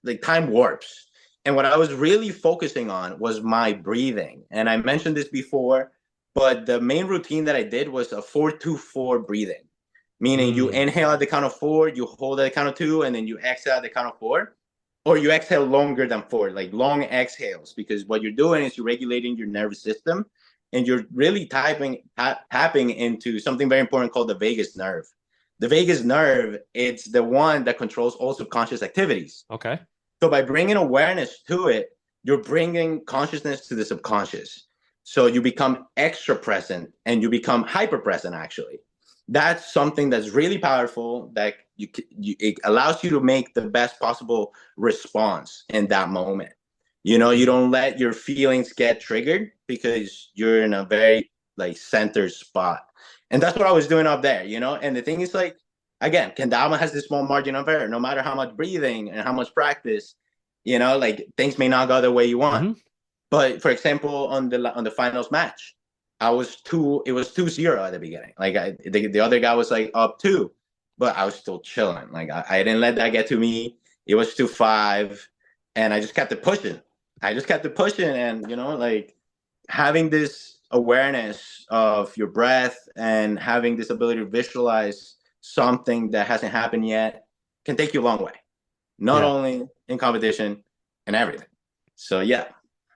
[SPEAKER 2] like time warps. And what I was really focusing on was my breathing. And I mentioned this before, but the main routine that I did was a 4-2-4 breathing, meaning you
[SPEAKER 1] Mm.
[SPEAKER 2] inhale at the count of four, you hold at the count of two, and then you exhale at the count of four, or you exhale longer than four, like long exhales, because what you're doing is you're regulating your nervous system and you're really tapping into something very important called the vagus nerve. The vagus nerve, it's the one that controls all subconscious activities.
[SPEAKER 1] Okay.
[SPEAKER 2] So by bringing awareness to it, you're bringing consciousness to the subconscious. So you become extra present and you become hyper present, actually. That's something that's really powerful that it allows you to make the best possible response in that moment. You know, you
[SPEAKER 1] Mm.
[SPEAKER 2] don't let your feelings get triggered because you're in a very like centered spot. And that's what I was doing up there, you know? And the thing is like, again, Kendama has this small margin of error. No matter how much breathing and how much practice, you know, like things may not go the way you want.
[SPEAKER 1] Hmm.
[SPEAKER 2] But for example, on the finals match, it was 2-0 at the beginning. Like the other guy was like up two, but I was still chilling. Like I didn't let that get to me. It was 2-5, and I just kept it pushing. I just kept it pushing, and you know, like having this awareness of your breath and having this ability to visualize something that hasn't happened yet can take you a long way, not
[SPEAKER 1] Yeah.
[SPEAKER 2] only in competition and everything. So yeah.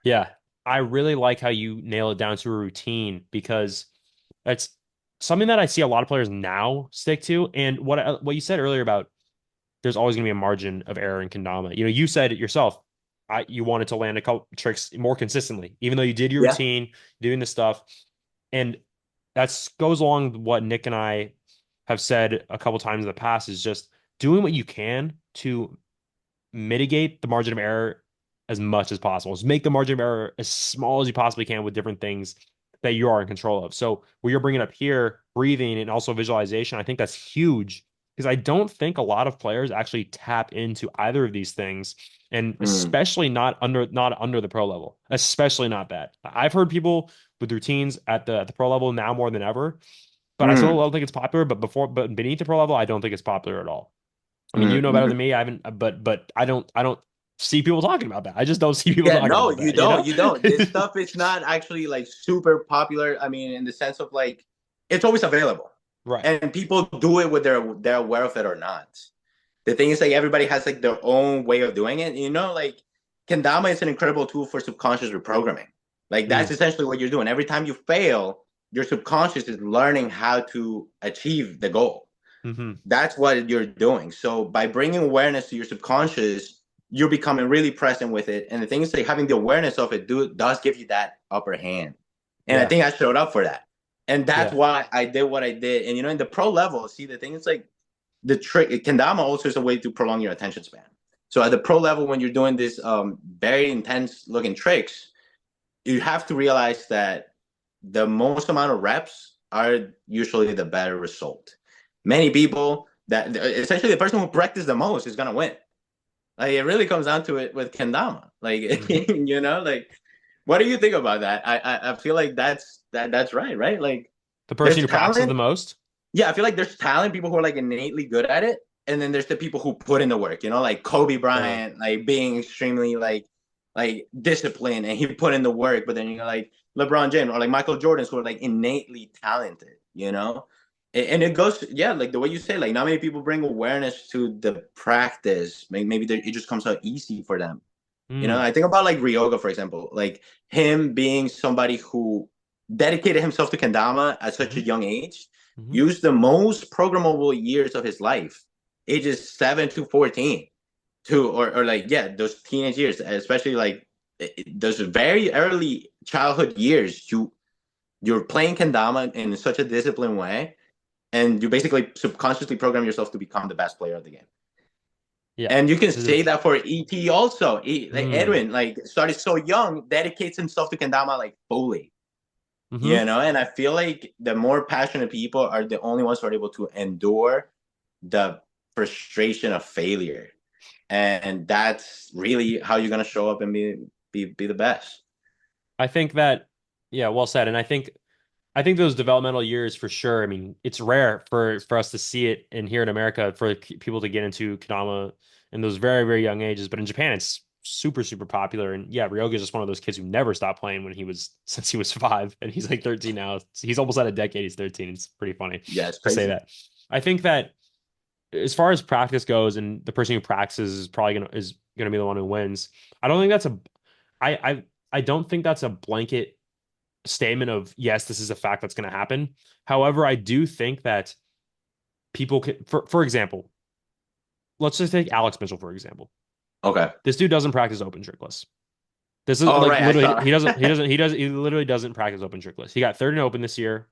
[SPEAKER 1] Yeah. I really like how you nail it down to a routine because that's something that I see a lot of players now stick to. And what you said earlier about there's always going to be a margin of error in kendama. You know, you said it yourself. You wanted to land a couple tricks more consistently, even though you did your
[SPEAKER 2] Yeah.
[SPEAKER 1] routine, doing the stuff, and that goes along with what Nick and I have said a couple times in the past is just doing what you can to mitigate the margin of error as much as possible. Just make the margin of error as small as you possibly can with different things that you are in control of. So what you're bringing up here, breathing and also visualization, I think that's huge because I don't think a lot of players actually tap into either of these things, and
[SPEAKER 2] Mm,
[SPEAKER 1] especially not under the pro level, especially not that. I've heard people with routines at the pro level now more than ever, but I still
[SPEAKER 2] mm,
[SPEAKER 1] don't think it's popular. But beneath the pro level, I don't think it's popular at all. I mean, you know better
[SPEAKER 2] mm.
[SPEAKER 1] than me. I haven't, but I don't see people talking about that. I just don't see people
[SPEAKER 2] Yeah,
[SPEAKER 1] talking
[SPEAKER 2] no,
[SPEAKER 1] about
[SPEAKER 2] you
[SPEAKER 1] that, you
[SPEAKER 2] don't.
[SPEAKER 1] know?
[SPEAKER 2] You don't. This stuff is not actually like super popular. I mean, in the sense of like, it's always available,
[SPEAKER 1] Right.
[SPEAKER 2] and people do it whether they're aware of it or not. The thing is, like, everybody has like their own way of doing it. You know, like Kendama is an incredible tool for subconscious reprogramming. Like that's
[SPEAKER 1] Mm,
[SPEAKER 2] essentially what you're doing. Every time you fail, your subconscious is learning how to achieve the goal.
[SPEAKER 1] hmm.
[SPEAKER 2] That's what you're doing. So by bringing awareness to your subconscious, you're becoming really present with it. And the thing is, like having the awareness of it does give you that upper hand. And I
[SPEAKER 1] Yeah.
[SPEAKER 2] think I showed up for that. And that's
[SPEAKER 1] Yeah.
[SPEAKER 2] why I did what I did. And you know, in the pro level, see, the thing is like the trick kendama also is a way to prolong your attention span. So at the pro level, when you're doing this very intense looking tricks, you have to realize that the most amount of reps are usually the better result. Many people that essentially the person who practices the most is gonna win. Like it really comes down to it with kendama. Like
[SPEAKER 1] Hmm.
[SPEAKER 2] you know, like what do you think about that? I feel like that's right, right? Like
[SPEAKER 1] The person
[SPEAKER 2] there's
[SPEAKER 1] who practices the
[SPEAKER 2] talent.
[SPEAKER 1] most.
[SPEAKER 2] Yeah, I feel like there's talent, people who are like innately good at it, and then there's the people who put in the work. You know, like Kobe
[SPEAKER 1] Yeah.
[SPEAKER 2] Bryant, like being extremely like disciplined, and he put in the work. But then you know, like LeBron James or like Michael Jordan, who are like innately talented. You know, and it goes, yeah, like the way you say, like not many people bring awareness to the practice. Maybe it just comes out easy for them. You know,
[SPEAKER 1] Mm,
[SPEAKER 2] I think about like Ryoga, for example, like him being somebody who dedicated himself to kendama at such a
[SPEAKER 1] hmm.
[SPEAKER 2] young age,
[SPEAKER 1] Hmm.
[SPEAKER 2] used the most programmable years of his life, ages 7 to 14, to or like yeah, those teenage years, especially like those very early childhood years. You're playing kendama in such a disciplined way, and you basically subconsciously program yourself to become the best player of the game.
[SPEAKER 1] Yeah.
[SPEAKER 2] And you can
[SPEAKER 1] This is-
[SPEAKER 2] say that for ET also. Like
[SPEAKER 1] Mm,
[SPEAKER 2] Edwin, like started so young, dedicates himself to kendama like fully.
[SPEAKER 1] hmm.
[SPEAKER 2] You know, and I feel like the more passionate people are the only ones who are able to endure the frustration of failure, and that's really how you're gonna show up and be the best.
[SPEAKER 1] I think that, yeah, well said. And I think those developmental years for sure. I mean, it's rare for us to see it in here in America for people to get into Kendama in those very, very young ages. But in Japan, it's super, super popular. And yeah, Ryoga is just one of those kids who never stopped playing when he was since he was 5, and he's like 13 now. He's almost at a decade. He's 13. It's pretty funny
[SPEAKER 2] Yeah, it's
[SPEAKER 1] to say
[SPEAKER 2] crazy.
[SPEAKER 1] that. I think that as far as practice goes, and the person who practices is probably gonna be the one who wins. I don't think that's a I I I don't think that's a blanket statement of yes, this is a fact that's going to happen. However, I do think that people can, for example, let's just take Alex Mitchell for example.
[SPEAKER 2] Okay.
[SPEAKER 1] This dude doesn't practice open trickless. This is
[SPEAKER 2] Oh
[SPEAKER 1] like
[SPEAKER 2] right, I
[SPEAKER 1] literally
[SPEAKER 2] saw.
[SPEAKER 1] he literally doesn't practice open trickless. He got third in open this year.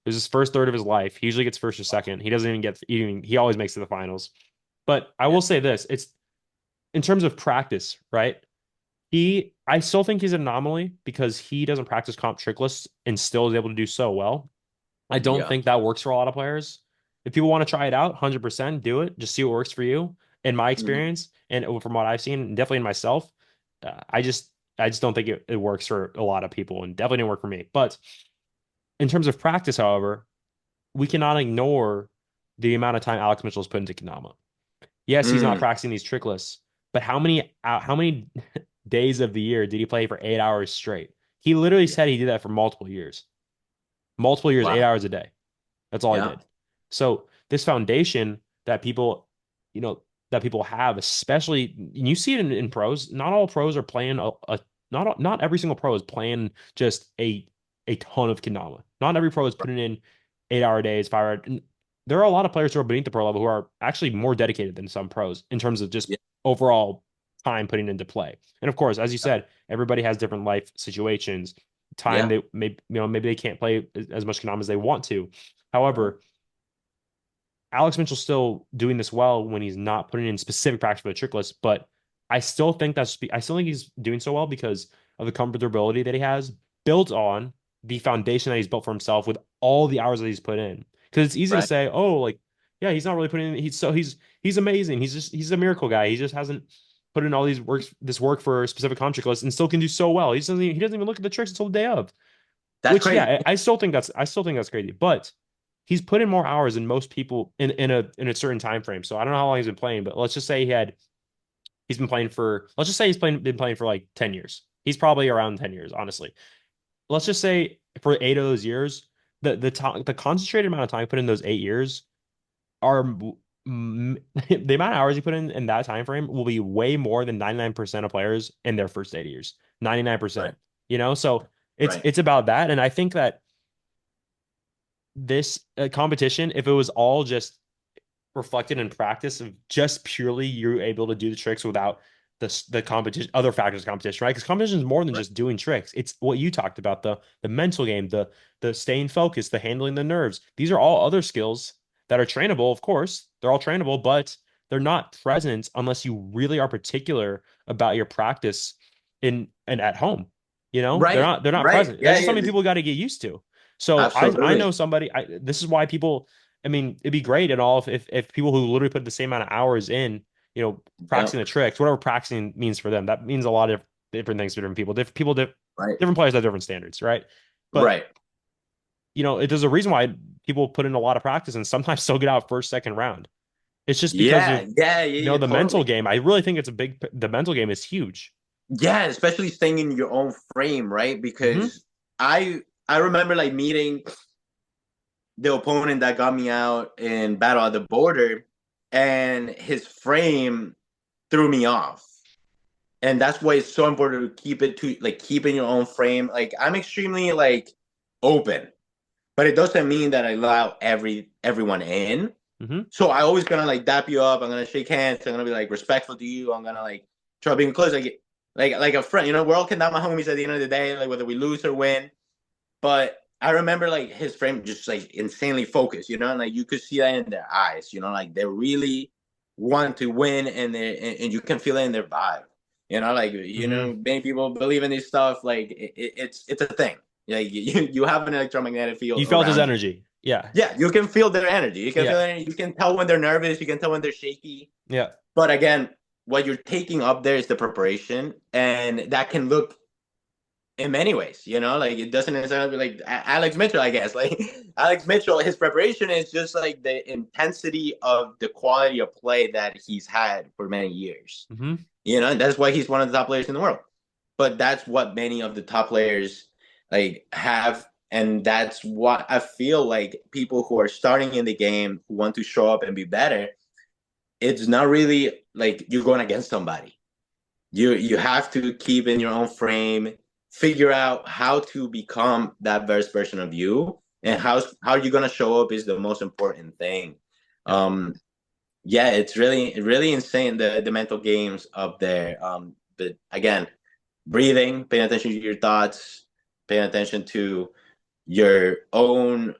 [SPEAKER 1] It was his first third of his life. He usually gets first or second. He doesn't even get even he always makes it to the finals. But I
[SPEAKER 2] Yeah.
[SPEAKER 1] will say this, it's in terms of practice, right? I still think he's an anomaly because he doesn't practice comp trickless and still is able to do so well. I don't
[SPEAKER 2] Yeah.
[SPEAKER 1] think that works for a lot of players. If people want to try it out, 100% do it. Just see what works for you. In my
[SPEAKER 2] Mhm.
[SPEAKER 1] experience, and from what I've seen, and definitely in myself, I just don't think it works for a lot of people, and definitely didn't work for me. But in terms of practice, however, we cannot ignore the amount of time Alex Mitchell's put into Kendama. Yes, he's not
[SPEAKER 2] Mm.
[SPEAKER 1] practicing these trick lists, but how many days of the year did he play for 8 hours straight? He literally
[SPEAKER 2] Yeah.
[SPEAKER 1] said he did that for multiple years,
[SPEAKER 2] Wow.
[SPEAKER 1] 8 hours a day. That's all he
[SPEAKER 2] Yeah.
[SPEAKER 1] did. So this foundation that people, you know, that people have, especially you see it in pros. Not all pros are playing not every single pro is playing just a ton of kendama. Not every pro is putting in 8 hour days, 5 hour. And there are a lot of players who are beneath the pro level who are actually more dedicated than some pros in terms of just
[SPEAKER 2] Yeah.
[SPEAKER 1] overall time putting into play. And of course, as you said, everybody has different life situations. Time
[SPEAKER 2] Yeah.
[SPEAKER 1] they maybe they can't play as much kendama as they want to.
[SPEAKER 2] Right.
[SPEAKER 1] However, Alex Mitchell's still doing this well when he's not putting in specific practice for the trick list, but I still think he's doing so well because of the comfortability that he has built on the foundation that he's built for himself with all the hours that he's put in. Because it's easy to
[SPEAKER 2] Right.
[SPEAKER 1] say, oh, like, yeah, he's not really putting in he's amazing. He's a miracle guy. He just hasn't put in all this work for a specific comp trick list and still can do so well. He doesn't even look at the tricks until the day of.
[SPEAKER 2] That's
[SPEAKER 1] Which,
[SPEAKER 2] crazy.
[SPEAKER 1] yeah, I still think that's crazy. But he's put in more hours than most people in a certain time frame. So I don't know how long he's been playing, but let's just say he's been playing for let's just say been playing for like 10 years. He's probably around 10 years, honestly. Let's just say for 8 of those years, the concentrated amount of time put in those 8 years are the amount of hours he put in that time frame will be way more than 99% of players in their first 8 years.
[SPEAKER 2] Right.
[SPEAKER 1] 99%. So it's
[SPEAKER 2] Right.
[SPEAKER 1] it's about that. And I think that this competition, if it was all just reflected in practice of just purely you're able to do the tricks without the competition, other factors of competition, right? Because competition is more than
[SPEAKER 2] Right.
[SPEAKER 1] just doing tricks. It's what you talked about, the mental game, the staying focused, the handling the nerves. These are all other skills that are trainable, of course. They're all trainable, but they're not present unless you really are particular about your practice in and at home.
[SPEAKER 2] Right.
[SPEAKER 1] They're not
[SPEAKER 2] Right.
[SPEAKER 1] present. That's
[SPEAKER 2] Yeah.
[SPEAKER 1] just something
[SPEAKER 2] Yeah.
[SPEAKER 1] people got to get used to. So I
[SPEAKER 2] Absolutely.
[SPEAKER 1] know somebody. This is why people. I mean, it'd be great and all if people who literally put the same amount of hours in,
[SPEAKER 2] Yeah.
[SPEAKER 1] practicing the tricks, whatever practicing means for them. That means a lot of different things to different people.
[SPEAKER 2] Right.
[SPEAKER 1] Different players have different standards, right? But
[SPEAKER 2] Right.
[SPEAKER 1] there's a reason why people put in a lot of practice and sometimes still get out first, second round. It's just because
[SPEAKER 2] Yeah.
[SPEAKER 1] of
[SPEAKER 2] Yeah. Yeah. Yeah.
[SPEAKER 1] the mental
[SPEAKER 2] Totally.
[SPEAKER 1] game. I really think the mental game is huge.
[SPEAKER 2] Yeah, especially staying in your own frame, right?
[SPEAKER 1] Hmm.
[SPEAKER 2] Because I remember like meeting the opponent that got me out in Battle at the Border, and his frame threw me off. And that's why it's so important to keep in your own frame. Like I'm extremely like open, but it doesn't mean that I allow everyone in.
[SPEAKER 1] Hmm.
[SPEAKER 2] So I always gonna like dap you up. I'm gonna shake hands. I'm gonna be like respectful to you. I'm gonna like try being close. Like a friend. We're all Kendama homies at the end of the day. Like whether we lose or win. But I remember like his frame just like insanely focused. And like you could see that in their eyes. Like they really want to win, and and you can feel it in their vibe. Like
[SPEAKER 1] Hmm.
[SPEAKER 2] many people believe in this stuff. Like it's a thing. Like you have an electromagnetic
[SPEAKER 1] You
[SPEAKER 2] field
[SPEAKER 1] felt his
[SPEAKER 2] around you.
[SPEAKER 1] energy. Yeah.
[SPEAKER 2] Yeah, you can feel their energy. You can feel
[SPEAKER 1] Yeah.
[SPEAKER 2] energy. You can tell when they're nervous. You can tell when they're shaky.
[SPEAKER 1] Yeah.
[SPEAKER 2] But again, what you're taking up there is the preparation, and that can look in many ways, like it doesn't necessarily be like Alex Mitchell, I guess. Like Alex Mitchell, his preparation is just like the intensity of the quality of play that he's had for many years.
[SPEAKER 1] Hmm.
[SPEAKER 2] And that's why he's one of the top players in the world. But that's what many of the top players like have, and that's what I feel like people who are starting in the game who want to show up and be better. It's not really like you're going against somebody. You have to keep in your own frame, figure out how to become that best version of you, and how you're gonna show up is the most important thing.
[SPEAKER 1] Yeah.
[SPEAKER 2] Yeah, it's really insane, the mental games up there. But again, breathing, paying attention to your thoughts, paying attention to your own,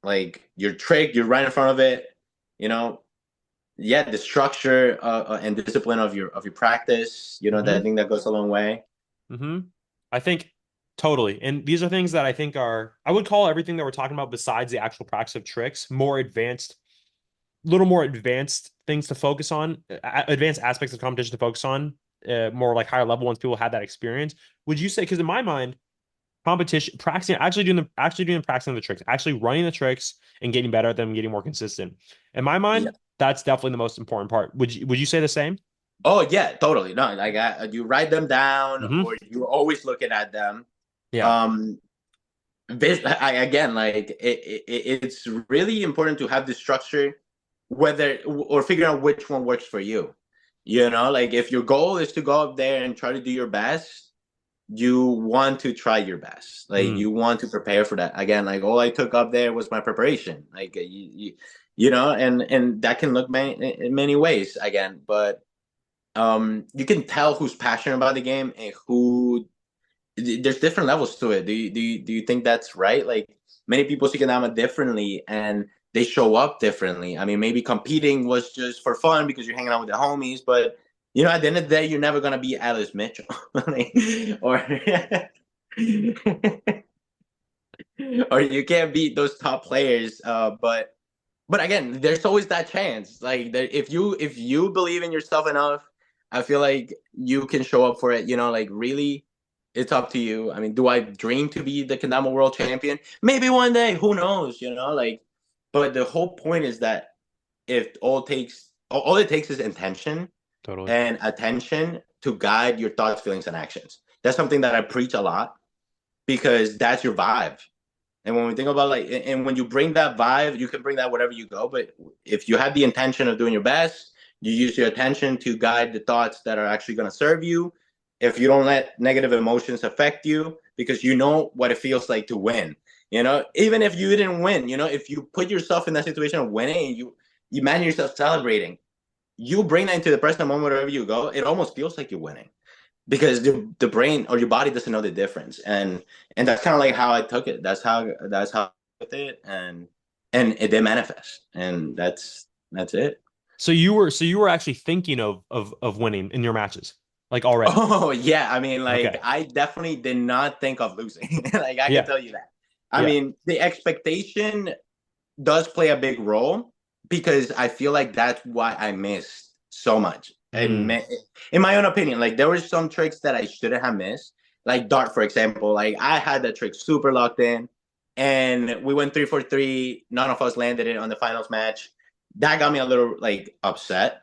[SPEAKER 2] like your trick, you're right in front of it, you know, yeah, the structure and discipline of your practice, that
[SPEAKER 1] Hmm.
[SPEAKER 2] thing that goes a long way.
[SPEAKER 1] Hmm. I think totally. And these are things that I think I would call everything that we're talking about besides the actual practice of tricks, more advanced, little more advanced things to focus on, advanced aspects of competition to focus on, more like higher level ones people had that experience. Would you say, because in my mind, competition, practicing, actually doing the practicing of the tricks, actually running the tricks and getting better at them, getting more consistent. In my
[SPEAKER 2] Yeah.
[SPEAKER 1] mind, that's definitely the most important part. Would you say the same?
[SPEAKER 2] Oh yeah, totally. No, like you write them down
[SPEAKER 1] Hmm.
[SPEAKER 2] or you're always looking at them.
[SPEAKER 1] Yeah.
[SPEAKER 2] Um, again, like it's really important to have the structure, whether or figure out which one works for you. Like if your goal is to go up there and try to do your best, you want to try your best. Like
[SPEAKER 1] Mm,
[SPEAKER 2] you want to prepare for that. Again, like all I took up there was my preparation. Like and that can look in many ways again, but you can tell who's passionate about the game and who there's different levels to it. Do you think that's right? Like many people see Kendama differently and they show up differently. I mean, maybe competing was just for fun because you're hanging out with the homies, but at the end of the day, you're never gonna be Alice Mitchell, or or you can't beat those top players. But again, there's always that chance. Like that if you believe in yourself enough, I feel like you can show up for it. Like really, it's up to you. I mean, do I dream to be the Kendama World Champion? Maybe one day. Who knows? Like, but the whole point is that if all it takes is intention
[SPEAKER 1] totally.
[SPEAKER 2] and attention to guide your thoughts, feelings, and actions. That's something that I preach a lot because that's your vibe. And when we think about and when you bring that vibe, you can bring that wherever you go. But if you have the intention of doing your best, you use your attention to guide the thoughts that are actually going to serve you. If you don't let negative emotions affect you, because you know what it feels like to win. Even if you didn't win, if you put yourself in that situation of winning and you imagine yourself celebrating, you bring that into the present moment wherever you go. It almost feels like you're winning because the brain or your body doesn't know the difference, and that's kind of like how I took it. That's how I with it, and it did manifest, and that's it.
[SPEAKER 1] So you were actually thinking of winning in your matches, like already.
[SPEAKER 2] Oh yeah, I mean, like
[SPEAKER 1] Okay.
[SPEAKER 2] I definitely did not think of losing. Like I can
[SPEAKER 1] Yeah.
[SPEAKER 2] tell you that. I
[SPEAKER 1] Yeah.
[SPEAKER 2] mean, the expectation does play a big role because I feel like that's why I missed so much.
[SPEAKER 1] Mm.
[SPEAKER 2] In my own opinion, like there were some tricks that I shouldn't have missed, like dart, for example. Like I had that trick super locked in, and we went 3 for 3. None of us landed it on the finals match. That got me a little like upset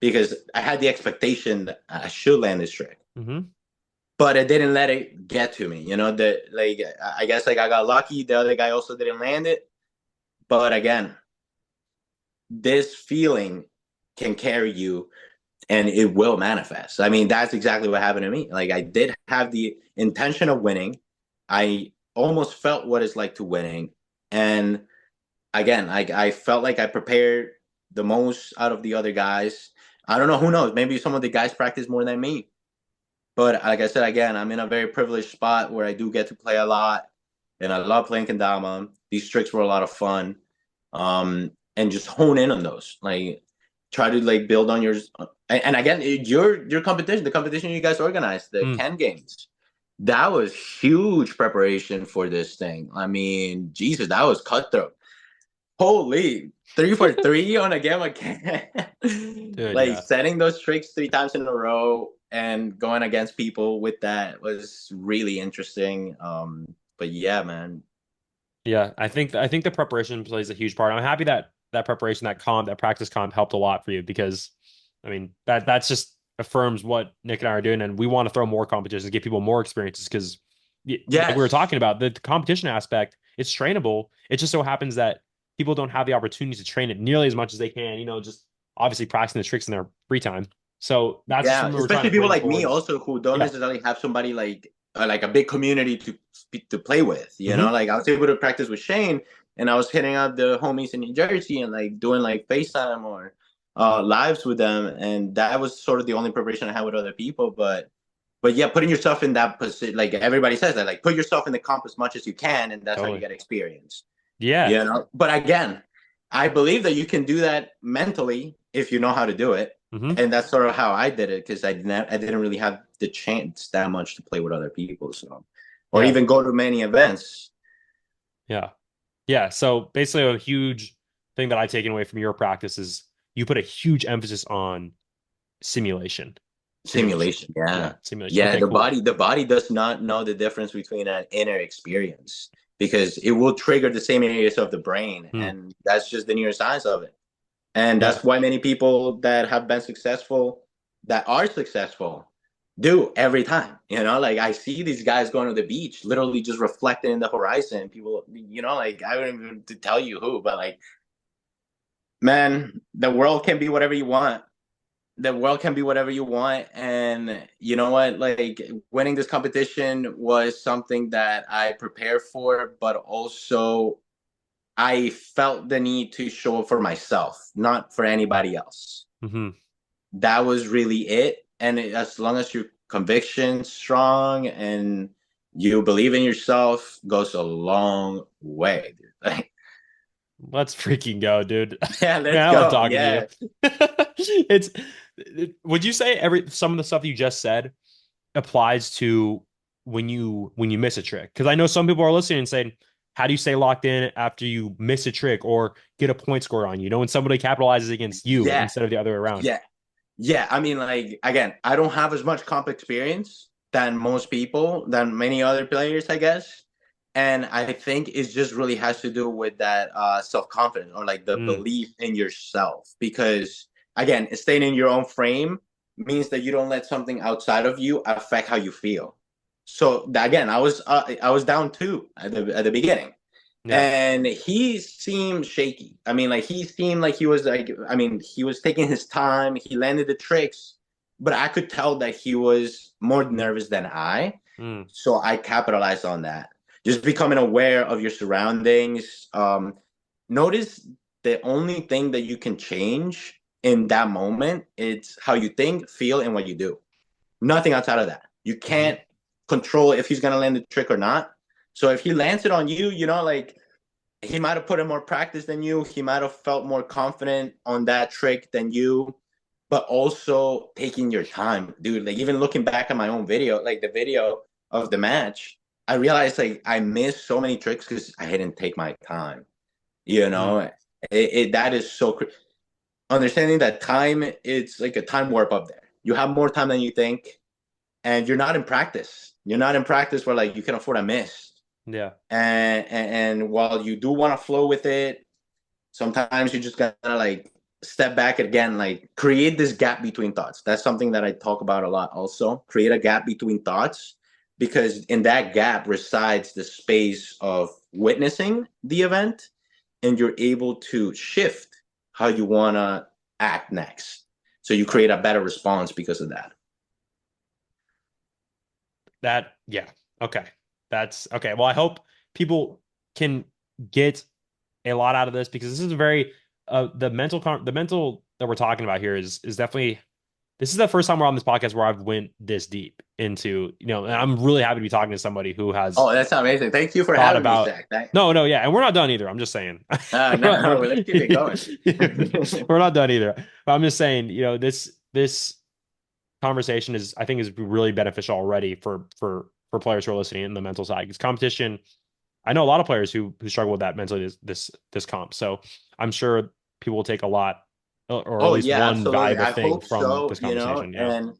[SPEAKER 2] because I had the expectation that I should land this trick,
[SPEAKER 1] Hmm.
[SPEAKER 2] but it didn't let it get to me. That like I guess like I got lucky. The other guy also didn't land it, but again, this feeling can carry you and it will manifest. I mean, that's exactly what happened to me. Like I did have the intention of winning. I almost felt what it's like to winning. And again, I felt like I prepared the most out of the other guys. I don't know, who knows? Maybe some of the guys practice more than me. But like I said, again, I'm in a very privileged spot where I do get to play a lot and I love playing Kendama. These tricks were a lot of fun. And just hone in on those. Like try to like build on yours. And again, your competition, the competition you guys organized, the
[SPEAKER 1] Mm.
[SPEAKER 2] Ken Games, that was huge preparation for this thing. I mean, Jesus, that was cutthroat. Holy, 3 for 3 on a game again.
[SPEAKER 1] Dude,
[SPEAKER 2] Like
[SPEAKER 1] yeah.
[SPEAKER 2] setting those tricks 3 times in a row and going against people with that was really interesting. But yeah, man.
[SPEAKER 1] Yeah, I think the preparation plays a huge part. I'm happy that that preparation, that practice comp helped a lot for you because, I mean, that's just affirms what Nick and I are doing, and we want to throw more competitions, give people more experiences because, like we were
[SPEAKER 2] Yes.
[SPEAKER 1] talking about, the competition aspect, it's trainable. It just so happens that people don't have the opportunity to train it nearly as much as they can. Just obviously practicing the tricks in their free time. So that's just
[SPEAKER 2] Yeah,
[SPEAKER 1] something we're trying
[SPEAKER 2] especially
[SPEAKER 1] to
[SPEAKER 2] people
[SPEAKER 1] bring
[SPEAKER 2] like me
[SPEAKER 1] forward.
[SPEAKER 2] also who don't
[SPEAKER 1] Yeah.
[SPEAKER 2] necessarily have somebody like a big community to play with.
[SPEAKER 1] Hmm.
[SPEAKER 2] Like I was able to practice with Shane, and I was hitting up the homies in New Jersey and like doing like FaceTime or lives with them, and that was sort of the only preparation I had with other people. But yeah, putting yourself in that position, like everybody says that, like put yourself in the comp as much as you can, and that's how you
[SPEAKER 1] Totally.
[SPEAKER 2] get experience.
[SPEAKER 1] Yeah.
[SPEAKER 2] But again, I believe that you can do that mentally if you know how to do it,
[SPEAKER 1] Hmm.
[SPEAKER 2] and that's sort of how I did it because I didn't really have the chance that much to play with other people, so or
[SPEAKER 1] Yeah.
[SPEAKER 2] even go to many events.
[SPEAKER 1] Yeah. Yeah. So basically, a huge thing that I taken away from your practice is you put a huge emphasis on simulation. Simulation.
[SPEAKER 2] Simulation,
[SPEAKER 1] Yeah.
[SPEAKER 2] yeah.
[SPEAKER 1] Simulation.
[SPEAKER 2] Yeah,
[SPEAKER 1] Okay, cool.
[SPEAKER 2] the body does not know the difference between an inner experience because it will trigger the same areas of the brain,
[SPEAKER 1] Hmm.
[SPEAKER 2] and that's just the neuroscience of it. And
[SPEAKER 1] Yeah.
[SPEAKER 2] that's why many people that have been successful, that are successful, do every time. Like I see these guys going to the beach, literally just reflecting in the horizon. People, like I don't even to tell you who, but like, man, the world can be whatever you want. The world can be whatever you want. And you know what? Like winning this competition was something that I prepared for, but also I felt the need to show up for myself, not for anybody else.
[SPEAKER 1] Hmm.
[SPEAKER 2] That was really it. And as long as your conviction's strong and you believe in yourself, goes a long way, dude. Like,
[SPEAKER 1] Let's freaking go, dude.
[SPEAKER 2] yeah,
[SPEAKER 1] Man,
[SPEAKER 2] let's
[SPEAKER 1] I love
[SPEAKER 2] go.
[SPEAKER 1] talking to you.
[SPEAKER 2] Yeah.
[SPEAKER 1] It's would you say some of the stuff you just said applies to when you miss a trick? Because I know some people are listening and saying, how do you stay locked in after you miss a trick or get a point score on you? When somebody capitalizes against you
[SPEAKER 2] Yeah.
[SPEAKER 1] instead of the other way around.
[SPEAKER 2] Yeah. Yeah. I mean, like, again, I don't have as much comp experience than most people, than many other players, I guess. And I think it just really has to do with that self confidence or like the
[SPEAKER 1] Mm,
[SPEAKER 2] belief in yourself. Because again, staying in your own frame means that you don't let something outside of you affect how you feel. So again, I was down too at the beginning,
[SPEAKER 1] yeah.
[SPEAKER 2] and he seemed shaky. I mean, like he seemed like he was like, I mean, he was taking his time. He landed the tricks, but I could tell that he was more nervous than I.
[SPEAKER 1] Mm,
[SPEAKER 2] So I capitalized on that. Just becoming aware of your surroundings. Notice the only thing that you can change in that moment it's how you think, feel, and what you do. Nothing outside of that. You
[SPEAKER 1] hmm.
[SPEAKER 2] can't control if he's gonna land the trick or not. So if he lands it on you, like he might have put in more practice than you. He might have felt more confident on that trick than you, but also taking your time, dude. Like even looking back at my own video, like the video of the match, I realized like I missed so many tricks because I didn't take my time. You
[SPEAKER 1] Mm,
[SPEAKER 2] know, that is so understanding that time. It's like a time warp up there. You have more time than you think, and you're not in practice. You're not in practice where like you can afford a miss.
[SPEAKER 1] yeah.
[SPEAKER 2] And while you do want to flow with it, sometimes you just gotta like step back again, like create this gap between thoughts. That's something that I talk about a lot also. Create a gap between thoughts because in that gap resides the space of witnessing the event and you're able to shift how you want to act next. So you create a better response because of that.
[SPEAKER 1] Yeah. Okay. That's okay. Well, I hope people can get a lot out of this because this is a very the mental that we're talking about here is definitely this is the first time we're on this podcast where I've went this deep into, and I'm really happy to be talking to somebody who has
[SPEAKER 2] Oh, that's amazing. Thank you for
[SPEAKER 1] thought
[SPEAKER 2] having me,
[SPEAKER 1] about
[SPEAKER 2] Zach.
[SPEAKER 1] No, yeah, and we're not done either. I'm just saying.
[SPEAKER 2] No, let's keep it going.
[SPEAKER 1] We're not done either. But I'm just saying, this conversation is I think is really beneficial already for players who are listening in the mental side because competition I know a lot of players who struggle with that mentally this comp. So I'm sure people will take a lot or at
[SPEAKER 2] Oh
[SPEAKER 1] least
[SPEAKER 2] yeah,
[SPEAKER 1] one
[SPEAKER 2] absolutely.
[SPEAKER 1] valuable
[SPEAKER 2] I
[SPEAKER 1] thing
[SPEAKER 2] hope
[SPEAKER 1] from
[SPEAKER 2] so,
[SPEAKER 1] this conversation. Yeah,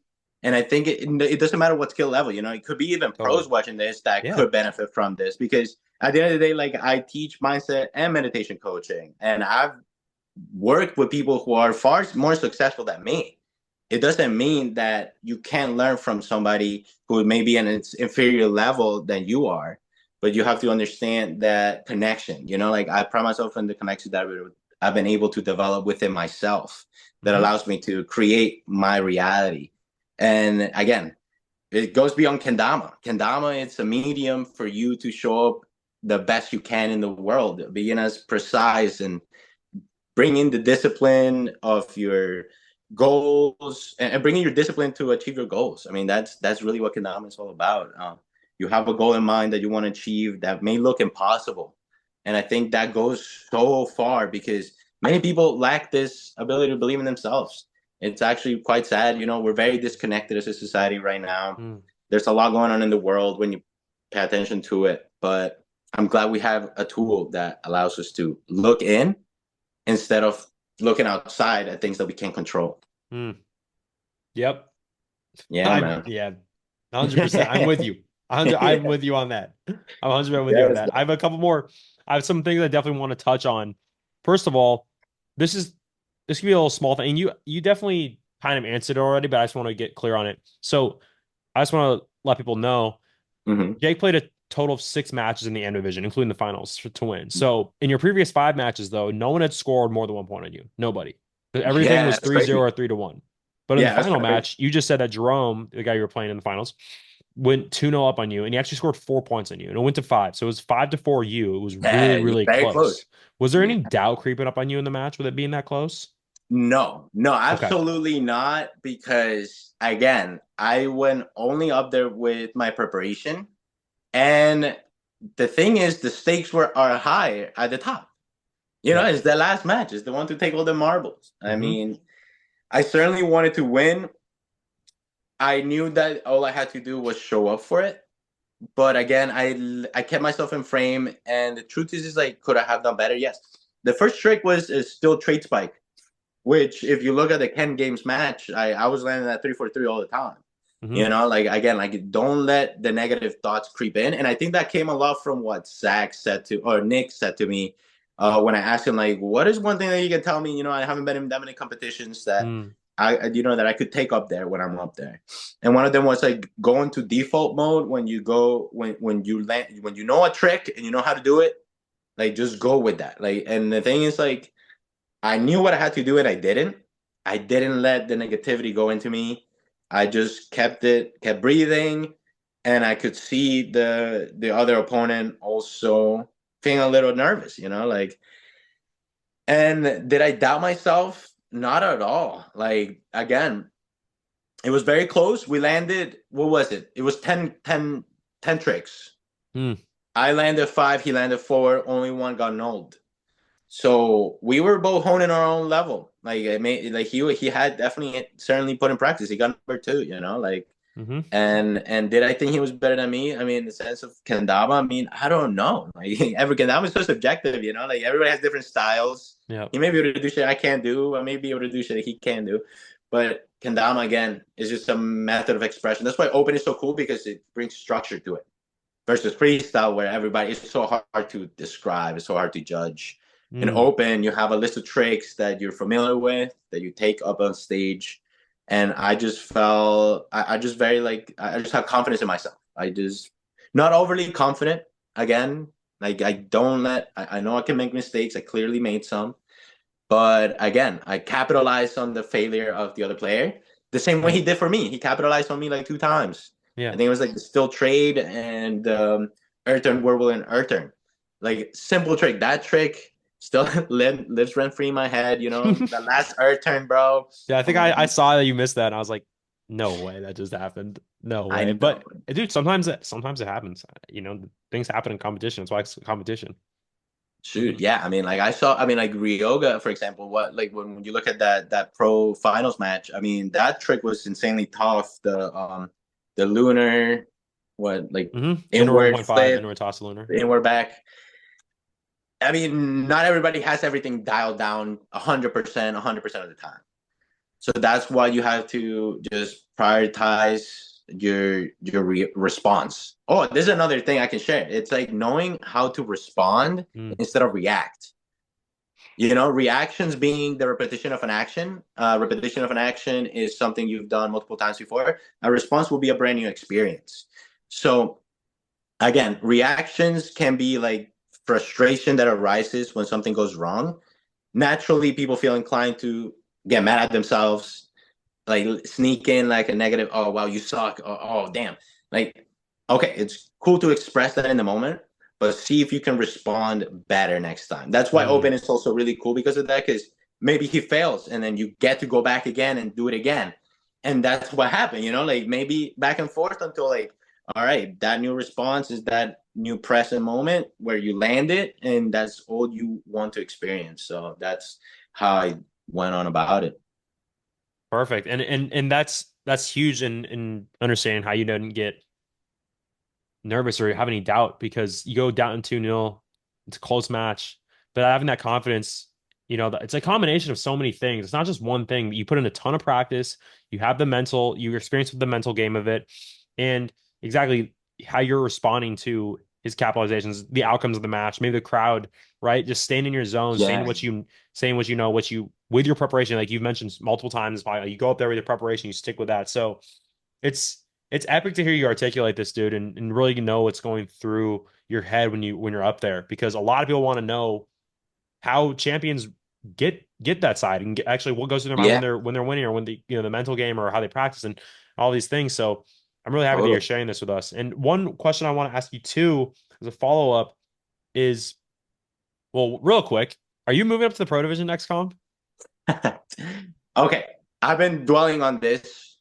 [SPEAKER 2] and I think it doesn't matter what skill level, it could be even
[SPEAKER 1] totally.
[SPEAKER 2] pros watching this that
[SPEAKER 1] Yeah.
[SPEAKER 2] could benefit from this because at the end of the day, like I teach mindset and meditation coaching, and I've worked with people who are far more successful than me. It doesn't mean that you can't learn from somebody who may be an inferior level than you are, but you have to understand that connection. Like I pride myself in the connection that I've been able to develop within myself that
[SPEAKER 1] Hmm.
[SPEAKER 2] allows me to create my reality. And again, it goes beyond Kendama. Kendama, it's a medium for you to show up the best you can in the world, being as precise and bringing the discipline of your goals and bringing your discipline to achieve your goals. I mean, that's really what Kendama is all about. You have a goal in mind that you want to achieve that may look impossible, and I think that goes so far because many people lack this ability to believe in themselves. It's actually quite sad. We're very disconnected as a society right now.
[SPEAKER 1] Mm.
[SPEAKER 2] There's a lot going on in the world when you pay attention to it, but I'm glad we have a tool that allows us to look in instead of looking outside at things that we can't control.
[SPEAKER 1] Mm. Yep.
[SPEAKER 2] Yeah, man.
[SPEAKER 1] Yeah, 100%. I'm with you. 100. I'm
[SPEAKER 2] Yeah.
[SPEAKER 1] with you on that. I'm 100% with you on
[SPEAKER 2] Yes.
[SPEAKER 1] that. I have a couple more. I have some things I definitely want to touch on. First of all, this is this could be a little small thing. You definitely kind of answered it already, but I just want to get clear on it. So I just want to let people know
[SPEAKER 2] Mm-hmm.
[SPEAKER 1] Jake played a total of 6 matches in the M division, including the finals to win. So in your previous 5 matches, though, no one had scored more than 1 point on you. Nobody. Everything
[SPEAKER 2] Yeah,
[SPEAKER 1] was
[SPEAKER 2] that's
[SPEAKER 1] 3-0
[SPEAKER 2] crazy.
[SPEAKER 1] or 3-1. But in the
[SPEAKER 2] Yeah, that's
[SPEAKER 1] final
[SPEAKER 2] crazy.
[SPEAKER 1] match, you just said that Jerome, the guy you were playing in the finals, went 2-0 up on you, and he actually scored 4 points on you, and it went to five. So it was 5-4 you. It was
[SPEAKER 2] Yeah,
[SPEAKER 1] really, really
[SPEAKER 2] very close.
[SPEAKER 1] close. Was there
[SPEAKER 2] Yeah.
[SPEAKER 1] any doubt creeping up on you in the match with it being that close?
[SPEAKER 2] No, no,
[SPEAKER 1] Okay.
[SPEAKER 2] absolutely not. Because again, I went only up there with my preparation, and the thing is, the stakes are high at the top.
[SPEAKER 1] Yep.
[SPEAKER 2] It's the last match. It's the one to take all the marbles. I
[SPEAKER 1] Hmm.
[SPEAKER 2] mean, I certainly wanted to win. I knew that all I had to do was show up for it. But again, I kept myself in frame, and the truth is like, could I have done better? Yes. The first trick was is still trade spike, which if you look at the Ken Games match, I was landing at 3-4-3 all the time.
[SPEAKER 1] Hmm.
[SPEAKER 2] Like again, like don't let the negative thoughts creep in. And I think that came a lot from what Zach said to or Nick said to me when I asked him like, what is one thing that you can tell me? I haven't been in that many competitions that
[SPEAKER 1] Mm.
[SPEAKER 2] that I could take up there when I'm up there. And one of them was like go into default mode when you go when you land when you know a trick and you know how to do it, like just go with that. Like, and the thing is like I knew what I had to do and I didn't. I didn't let the negativity go into me. I just kept breathing, and I could see the other opponent also feeling a little nervous, like. And did I doubt myself? Not at all. Like again, it was very close. We landed, what was it? It was 10 tricks.
[SPEAKER 1] Mm.
[SPEAKER 2] I landed five, he landed four, only one got nulled. So we were both honing our own level. Like it made like he had definitely certainly put in practice. He got number two, like.
[SPEAKER 1] Hmm.
[SPEAKER 2] And did I think he was better than me? I mean, in the sense of Kendama, I mean, I don't know. Like every Kendama is so subjective, like everybody has different styles.
[SPEAKER 1] Yep.
[SPEAKER 2] He may be able to do shit I can't do. I may be able to do shit that he can do. But Kendama again is just a method of expression. That's why open is so cool because it brings structure to it versus freestyle where everybody it's so hard to describe, it's so hard to judge. In
[SPEAKER 1] Mm.
[SPEAKER 2] open, you have a list of tricks that you're familiar with that you take up on stage, and I just felt I just very like I just have confidence in myself. I just not overly confident again. Like I don't let I know I can make mistakes. I clearly made some, but again, I capitalized on the failure of the other player the same way he
[SPEAKER 1] Yep.
[SPEAKER 2] did for me. He capitalized on me like two times. I
[SPEAKER 1] Yeah.
[SPEAKER 2] think it was like the still trade and Earthturn, Whirlwind, Earthturn. Like simple trick. That trick still lives rent free in my head. The last Earthturn, bro.
[SPEAKER 1] Yeah, I think
[SPEAKER 2] Oh,
[SPEAKER 1] I saw that you missed that, and I was like, no way that just happened. No
[SPEAKER 2] I
[SPEAKER 1] way.
[SPEAKER 2] know.
[SPEAKER 1] But dude, sometimes it happens. Things happen in competition. That's why it's competition.
[SPEAKER 2] Shoot, yeah. I mean, like I saw. I mean, like Ryoga, for example. What like when you look at that pro finals match? I mean, that trick was insanely tough. The lunar. what, like
[SPEAKER 1] Inward
[SPEAKER 2] inward
[SPEAKER 1] 1.5,
[SPEAKER 2] flip,
[SPEAKER 1] inward toss lunar.
[SPEAKER 2] inward back. I mean, not everybody has everything dialed down 100%, 100% of the time. So that's why you have to just prioritize your response. Oh, there's another thing I can share. It's like knowing how to respond
[SPEAKER 1] Mm.
[SPEAKER 2] instead of react. You know, reactions being the repetition of an action. Repetition of an action is something you've done multiple times before. A response will be a brand new experience. So again, reactions can be like frustration that arises when something goes wrong. Naturally, people feel inclined to get mad at themselves, like sneak in like a negative, oh wow, you suck, oh damn. Like, okay, it's cool to express that in the moment, but see if you can respond better next time. That's why
[SPEAKER 1] Mm.
[SPEAKER 2] open is also really cool because of that, because maybe he fails and then you get to go back again and do it again. And that's what happened, you know, like maybe back and forth until like, all right, that new response is that new present moment where you land it, and that's all you want to experience. So that's how I went on about it.
[SPEAKER 1] Perfect. And that's huge in understanding how you didn't get nervous or have any doubt because you go down 2-0, it's a close match, but having that confidence, it's a combination of so many things. It's not just one thing. You put in a ton of practice, you experience with the mental game of it, and exactly how you're responding to his capitalizations, the outcomes of the match, maybe the crowd, right? Just staying in your zone,
[SPEAKER 2] Yeah.
[SPEAKER 1] saying what you know, what you with your preparation, like you've mentioned multiple times, you go up there with your preparation, you stick with that. So it's it's epic to hear you articulate this, dude, and really know what's going through your head when you're up there because a lot of people want to know how champions get that side and actually what goes through their mind
[SPEAKER 2] Yeah.
[SPEAKER 1] when they're winning or when the mental game or how they practice and all these things. So I'm really happy that you're
[SPEAKER 2] Totally.
[SPEAKER 1] sharing this with us. And one question I want to ask you too as a follow up is, well, real quick, are you moving up to the Pro Division next comp?
[SPEAKER 2] Okay. I've been dwelling on this.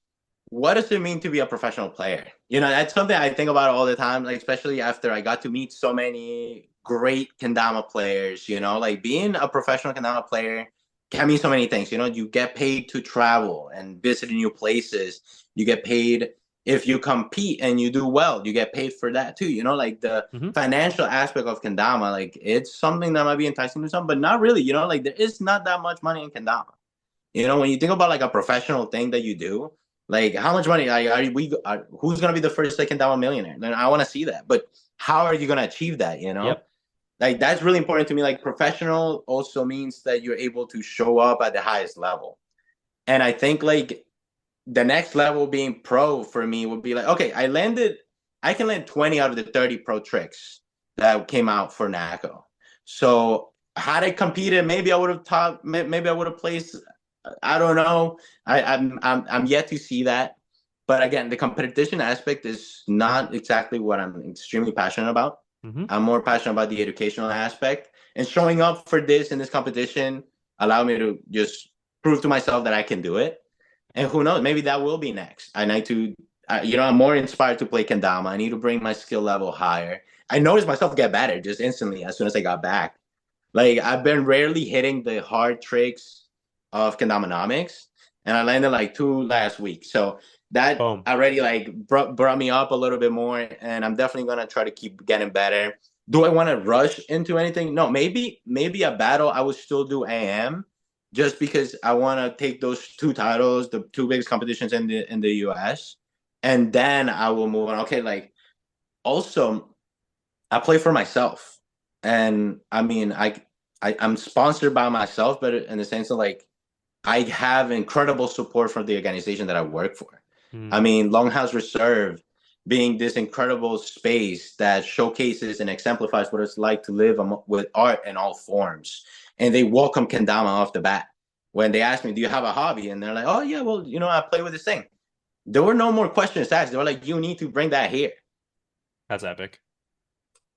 [SPEAKER 2] What does it mean to be a professional player? You know, that's something I think about all the time, like especially after I got to meet so many great Kendama players, you know, like being a professional Kendama player can mean so many things. You know, you get paid to travel and visit new places. You get paid if you compete and you do well, you get paid for that too. You know, like the
[SPEAKER 1] Hmm.
[SPEAKER 2] financial aspect of Kendama, like it's something that might be enticing to some, but not really. You know, like there is not that much money in Kendama. You know, when you think about like a professional thing that you do, like how much money who's gonna be the first second down millionaire? Then I want to see that. But how are you gonna achieve that? You know,
[SPEAKER 1] Yep.
[SPEAKER 2] like that's really important to me. Like professional also means that you're able to show up at the highest level. And I think like the next level being pro for me would be like, okay, I can land 20 out of the 30 pro tricks that came out for NAKO. So had I competed, maybe I would have taught, maybe I would have placed. I don't know. I'm yet to see that. But again, the competition aspect is not exactly what I'm extremely passionate about.
[SPEAKER 1] Hmm.
[SPEAKER 2] I'm more passionate about the educational aspect, and showing up for this in this competition allow me to just prove to myself that I can do it. And who knows, maybe that will be next. I need to, I'm more inspired to play Kendama. I need to bring my skill level higher. I noticed myself get better just instantly as soon as I got back. Like I've been rarely hitting the hard tricks of Kendamonomics, and I landed like two last week. So that
[SPEAKER 1] Boom.
[SPEAKER 2] already like brought me up a little bit more, and I'm definitely gonna try to keep getting better. Do I want to rush into anything? No, maybe a battle I would still do AM, just because I want to take those two titles, the two biggest competitions in the US, and then I will move on. Okay, like also I play for myself, and I mean I'm sponsored by myself, but in the sense of like I have incredible support from the organization that I work for. I
[SPEAKER 1] Mm.
[SPEAKER 2] mean, Longhouse Reserve being this incredible space that showcases and exemplifies what it's like to live with art in all forms. And they welcome Kendama off the bat. When they asked me, "Do you have a hobby?" and they're like, "Oh yeah, well, I play with this thing." There were no more questions asked. They were like, "You need to bring that here."
[SPEAKER 1] That's epic.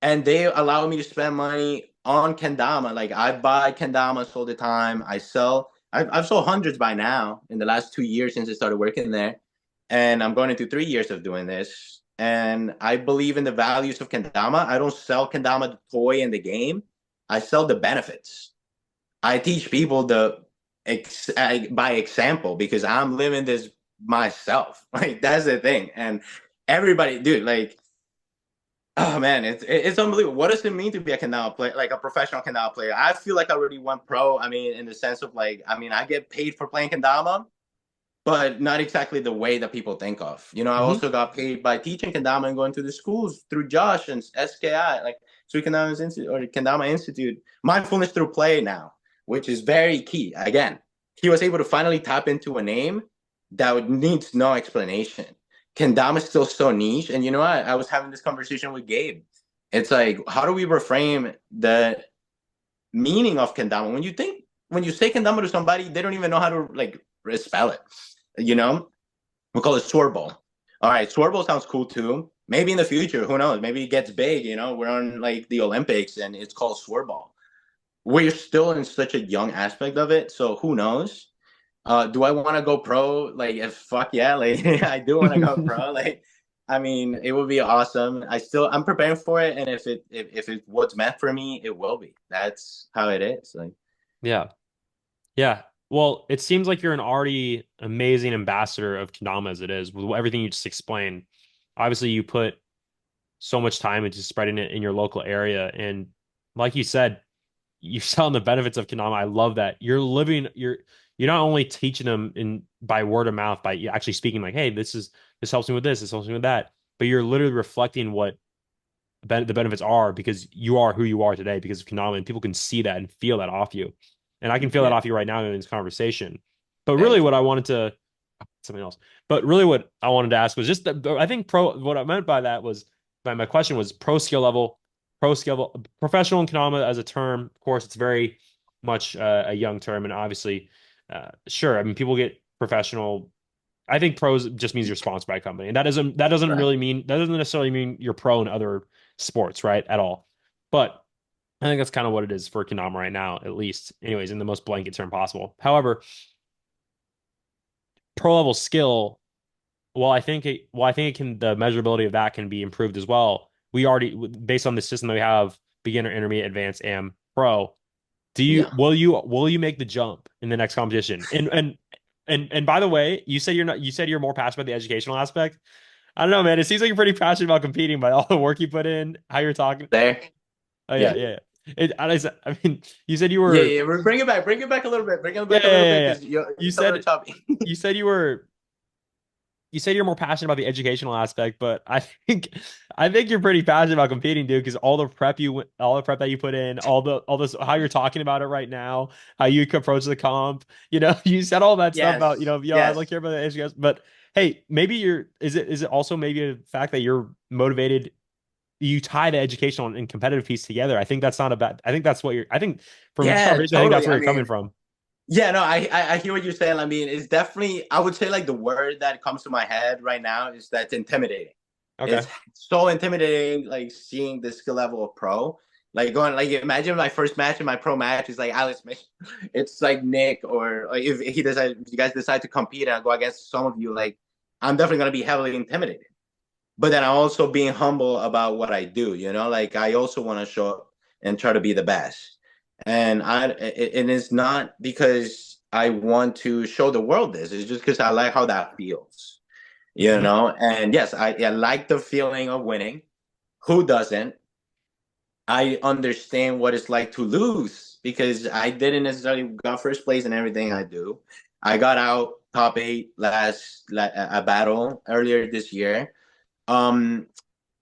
[SPEAKER 2] And they allow me to spend money on kendama. Like I buy kendamas all the time. I've sold hundreds by now in the last 2 years since I started working there, and I'm going into 3 years of doing this. And I believe in the values of kendama. I don't sell kendama the toy and the game. I sell the benefits. I teach people by example because I'm living this myself. Like that's the thing. And everybody, dude, like Oh man, it's unbelievable. What does it mean to be a Kendama player, like a professional Kendama player? I feel like I already went pro. I mean, in the sense of like, I mean, I get paid for playing Kendama, but not exactly the way that people think of. You know, I
[SPEAKER 1] Hmm.
[SPEAKER 2] also got paid by teaching Kendama and going to the schools through Josh and SKI, like Sweet Kendama's Institute or Kendama Institute, mindfulness through play now, which is very key. Again, he was able to finally tap into a name that would needs no explanation. Kendama is still so niche, and you know what? I was having this conversation with Gabe. It's like, how do we reframe the meaning of kendama? When you say kendama to somebody, they don't even know how to like spell it. You know, we call it swirl. All right, swirl sounds cool too. Maybe in the future, who knows? Maybe it gets big. You know, we're on like the Olympics and it's called swirl. We're still in such a young aspect of it, so who knows? Do I want to go pro? Like, if fuck yeah, like I do want to go pro. Like, I mean, it would be awesome. I'm preparing for it, and if it's what's meant for me, it will be. That's how it is. Like,
[SPEAKER 1] Yeah. Yeah. Well, it seems like you're an already amazing ambassador of Kendama as it is with everything you just explained. Obviously, you put so much time into spreading it in your local area. And like you said, you're selling the benefits of Kendama. I love that. You're not only teaching them in by word of mouth, by actually speaking like, hey, this helps me with this helps me with that. But you're literally reflecting what the benefits are because you are who you are today because of Kendama, and people can see that and feel that off you. And I can feel that
[SPEAKER 2] yeah,
[SPEAKER 1] off you right now in this conversation. But really,
[SPEAKER 2] thank
[SPEAKER 1] what
[SPEAKER 2] you.
[SPEAKER 1] I wanted to something else. But really, what I wanted to ask was just that I think pro. What I meant by that was my question was pro skill level, professional in Kendama as a term. Of course, it's very much a young term, and obviously, sure. I mean, people get professional. I think pros just means you're sponsored by a company, and
[SPEAKER 2] Right.
[SPEAKER 1] that doesn't necessarily mean you're pro in other sports, right? At all. But I think that's kind of what it is for Kendama right now, at least, anyways, in the most blanket term possible. However, pro level skill, I think it can the measurability of that can be improved as well. We already based on the system that we have, beginner, intermediate, advanced, and pro. Do you
[SPEAKER 2] Yeah.
[SPEAKER 1] will you make the jump in the next competition? And by the way, you said you're more passionate about the educational aspect. I don't know, man. It seems like you're pretty passionate about competing by all the work you put in, how you're talking.
[SPEAKER 2] There.
[SPEAKER 1] Oh yeah,
[SPEAKER 2] Yeah.
[SPEAKER 1] yeah. I mean, you said you
[SPEAKER 2] Yeah.
[SPEAKER 1] were
[SPEAKER 2] Yeah. Bring it back a little bit. Bring it
[SPEAKER 1] yeah,
[SPEAKER 2] back a
[SPEAKER 1] yeah,
[SPEAKER 2] little
[SPEAKER 1] yeah,
[SPEAKER 2] bit
[SPEAKER 1] yeah.
[SPEAKER 2] because you're
[SPEAKER 1] You
[SPEAKER 2] a little
[SPEAKER 1] said
[SPEAKER 2] choppy.
[SPEAKER 1] you said you said you're more passionate about the educational aspect, but I think you're pretty passionate about competing, dude, because all the prep that you put in, all this how you're talking about it right now, how you approach the comp, you said all that stuff about,
[SPEAKER 2] Yes.
[SPEAKER 1] I
[SPEAKER 2] Yes.
[SPEAKER 1] like care about the education, but hey, maybe is it also maybe a fact that you're motivated, you tie the educational and competitive piece together. I think that's not a bad, I think that's what you're, I think from just our
[SPEAKER 2] Yeah.
[SPEAKER 1] vision, I think that's
[SPEAKER 2] Totally.
[SPEAKER 1] where
[SPEAKER 2] I
[SPEAKER 1] you're coming
[SPEAKER 2] mean,
[SPEAKER 1] from.
[SPEAKER 2] yeah. No. I hear what you're saying. I mean, it's definitely. I would say like the word that comes to my head right now is that's intimidating.
[SPEAKER 1] Okay.
[SPEAKER 2] It's so intimidating, like seeing the skill level of pro. Like going, like imagine my first match in my pro match is like Alex Smith. It's like Nick, or like if you guys decide to compete and I go against some of you, like I'm definitely gonna be heavily intimidated. But then I'm also being humble about what I do. You know, like I also want to show up and try to be the best. And it's not because I want to show the world this. It's just because I like how that feels, you
[SPEAKER 1] Mhm.
[SPEAKER 2] know. And yes, I like the feeling of winning. Who doesn't? I understand what it's like to lose because I didn't necessarily got first place in everything I do. I got out top eight a battle earlier this year. um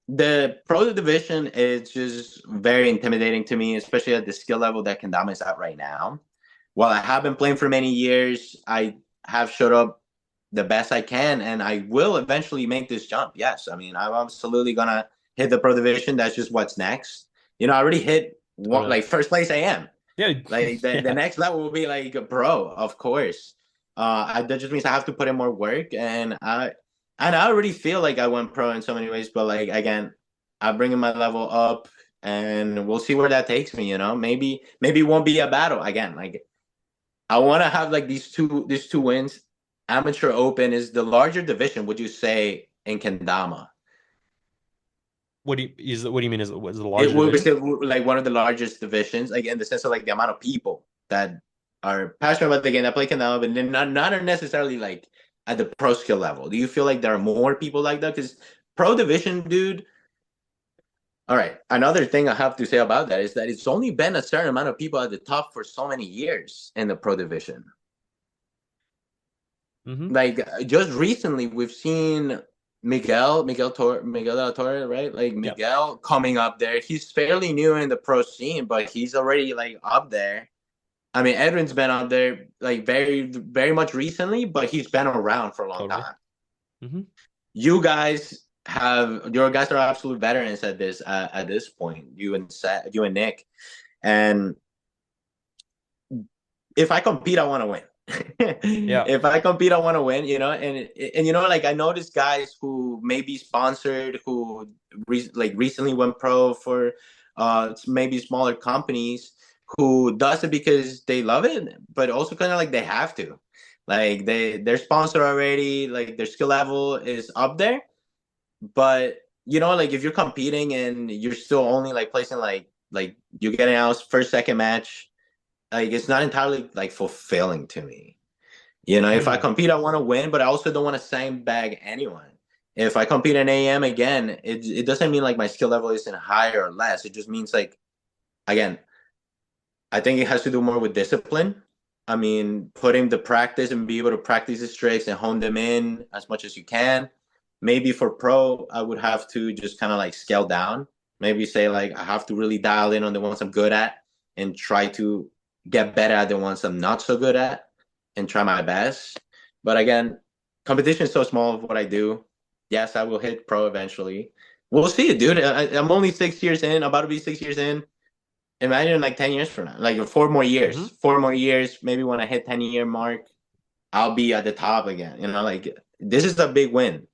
[SPEAKER 2] the pro division is just very intimidating to me, especially at the skill level that Kendama is at right now. While I have been playing for many years, I have showed up the best I can, and I will eventually make this jump. Yes, I mean I'm absolutely gonna hit the pro division. That's just what's next. You know, I already hit one,
[SPEAKER 1] Totally.
[SPEAKER 2] like first place. I am
[SPEAKER 1] Yeah.
[SPEAKER 2] like the
[SPEAKER 1] Yeah.
[SPEAKER 2] next level will be like a pro, of course. That just means I have to put in more work, and I already feel like I went pro in so many ways. But like again, I'm bringing my level up, and we'll see where that takes me. You know, maybe it won't be a battle again. Like I want to have like these two wins. Amateur Open is the larger division. Would you say in Kendama?
[SPEAKER 1] What do you mean is it a
[SPEAKER 2] It
[SPEAKER 1] larger
[SPEAKER 2] will be
[SPEAKER 1] division?
[SPEAKER 2] still like one of the largest divisions, like in the sense of like the amount of people that are passionate about the game that play Kendama, but they're not necessarily like at the pro skill level. Do you feel like there are more people like that? Because pro division, dude, All right. Another thing I have to say about that is that it's only been a certain amount of people at the top for so many years in the pro division.
[SPEAKER 1] Hmm.
[SPEAKER 2] Like just recently, we've seen Miguel de la Torre, right? Like
[SPEAKER 1] Yep.
[SPEAKER 2] Miguel coming up there. He's fairly new in the pro scene, but he's already like up there. I mean, Edwin's been up there like very much recently, but he's been around for a long
[SPEAKER 1] Totally.
[SPEAKER 2] time.
[SPEAKER 1] Hmm.
[SPEAKER 2] Your guys are absolute veterans at this point. You and Nick, and if I compete, I want to win.
[SPEAKER 1] Yeah.
[SPEAKER 2] If I compete, I want to win. And like I notice guys who may be sponsored, who recently went pro for maybe smaller companies, who does it because they love it, but also kind of like they have to. Like they're sponsored already, like their skill level is up there, but like if you're competing and you're still only like placing like you're getting out first second match, like it's not entirely like fulfilling to me. If I
[SPEAKER 1] Mm.
[SPEAKER 2] compete, I want to win, but I also don't want to sandbag anyone. If I compete in AM again, it doesn't mean like my skill level isn't higher or less. It just means like again, I think it has to do more with discipline. I mean, putting the practice and be able to practice the tricks and hone them in as much as you can. Maybe for pro, I would have to just kind of like scale down. Maybe say like I have to really dial in on the ones I'm good at and try to get better at the ones I'm not so good at and try my best. But again, competition is so small of what I do. Yes, I will hit pro eventually. We'll see, dude. I'm only 6 years in, about to be 6 years in. Imagine like 10 years from now, like 4 more years,
[SPEAKER 1] Hmm.
[SPEAKER 2] 4 more years, maybe when I hit 10-year mark, I'll be at the top again. Like this is a big win.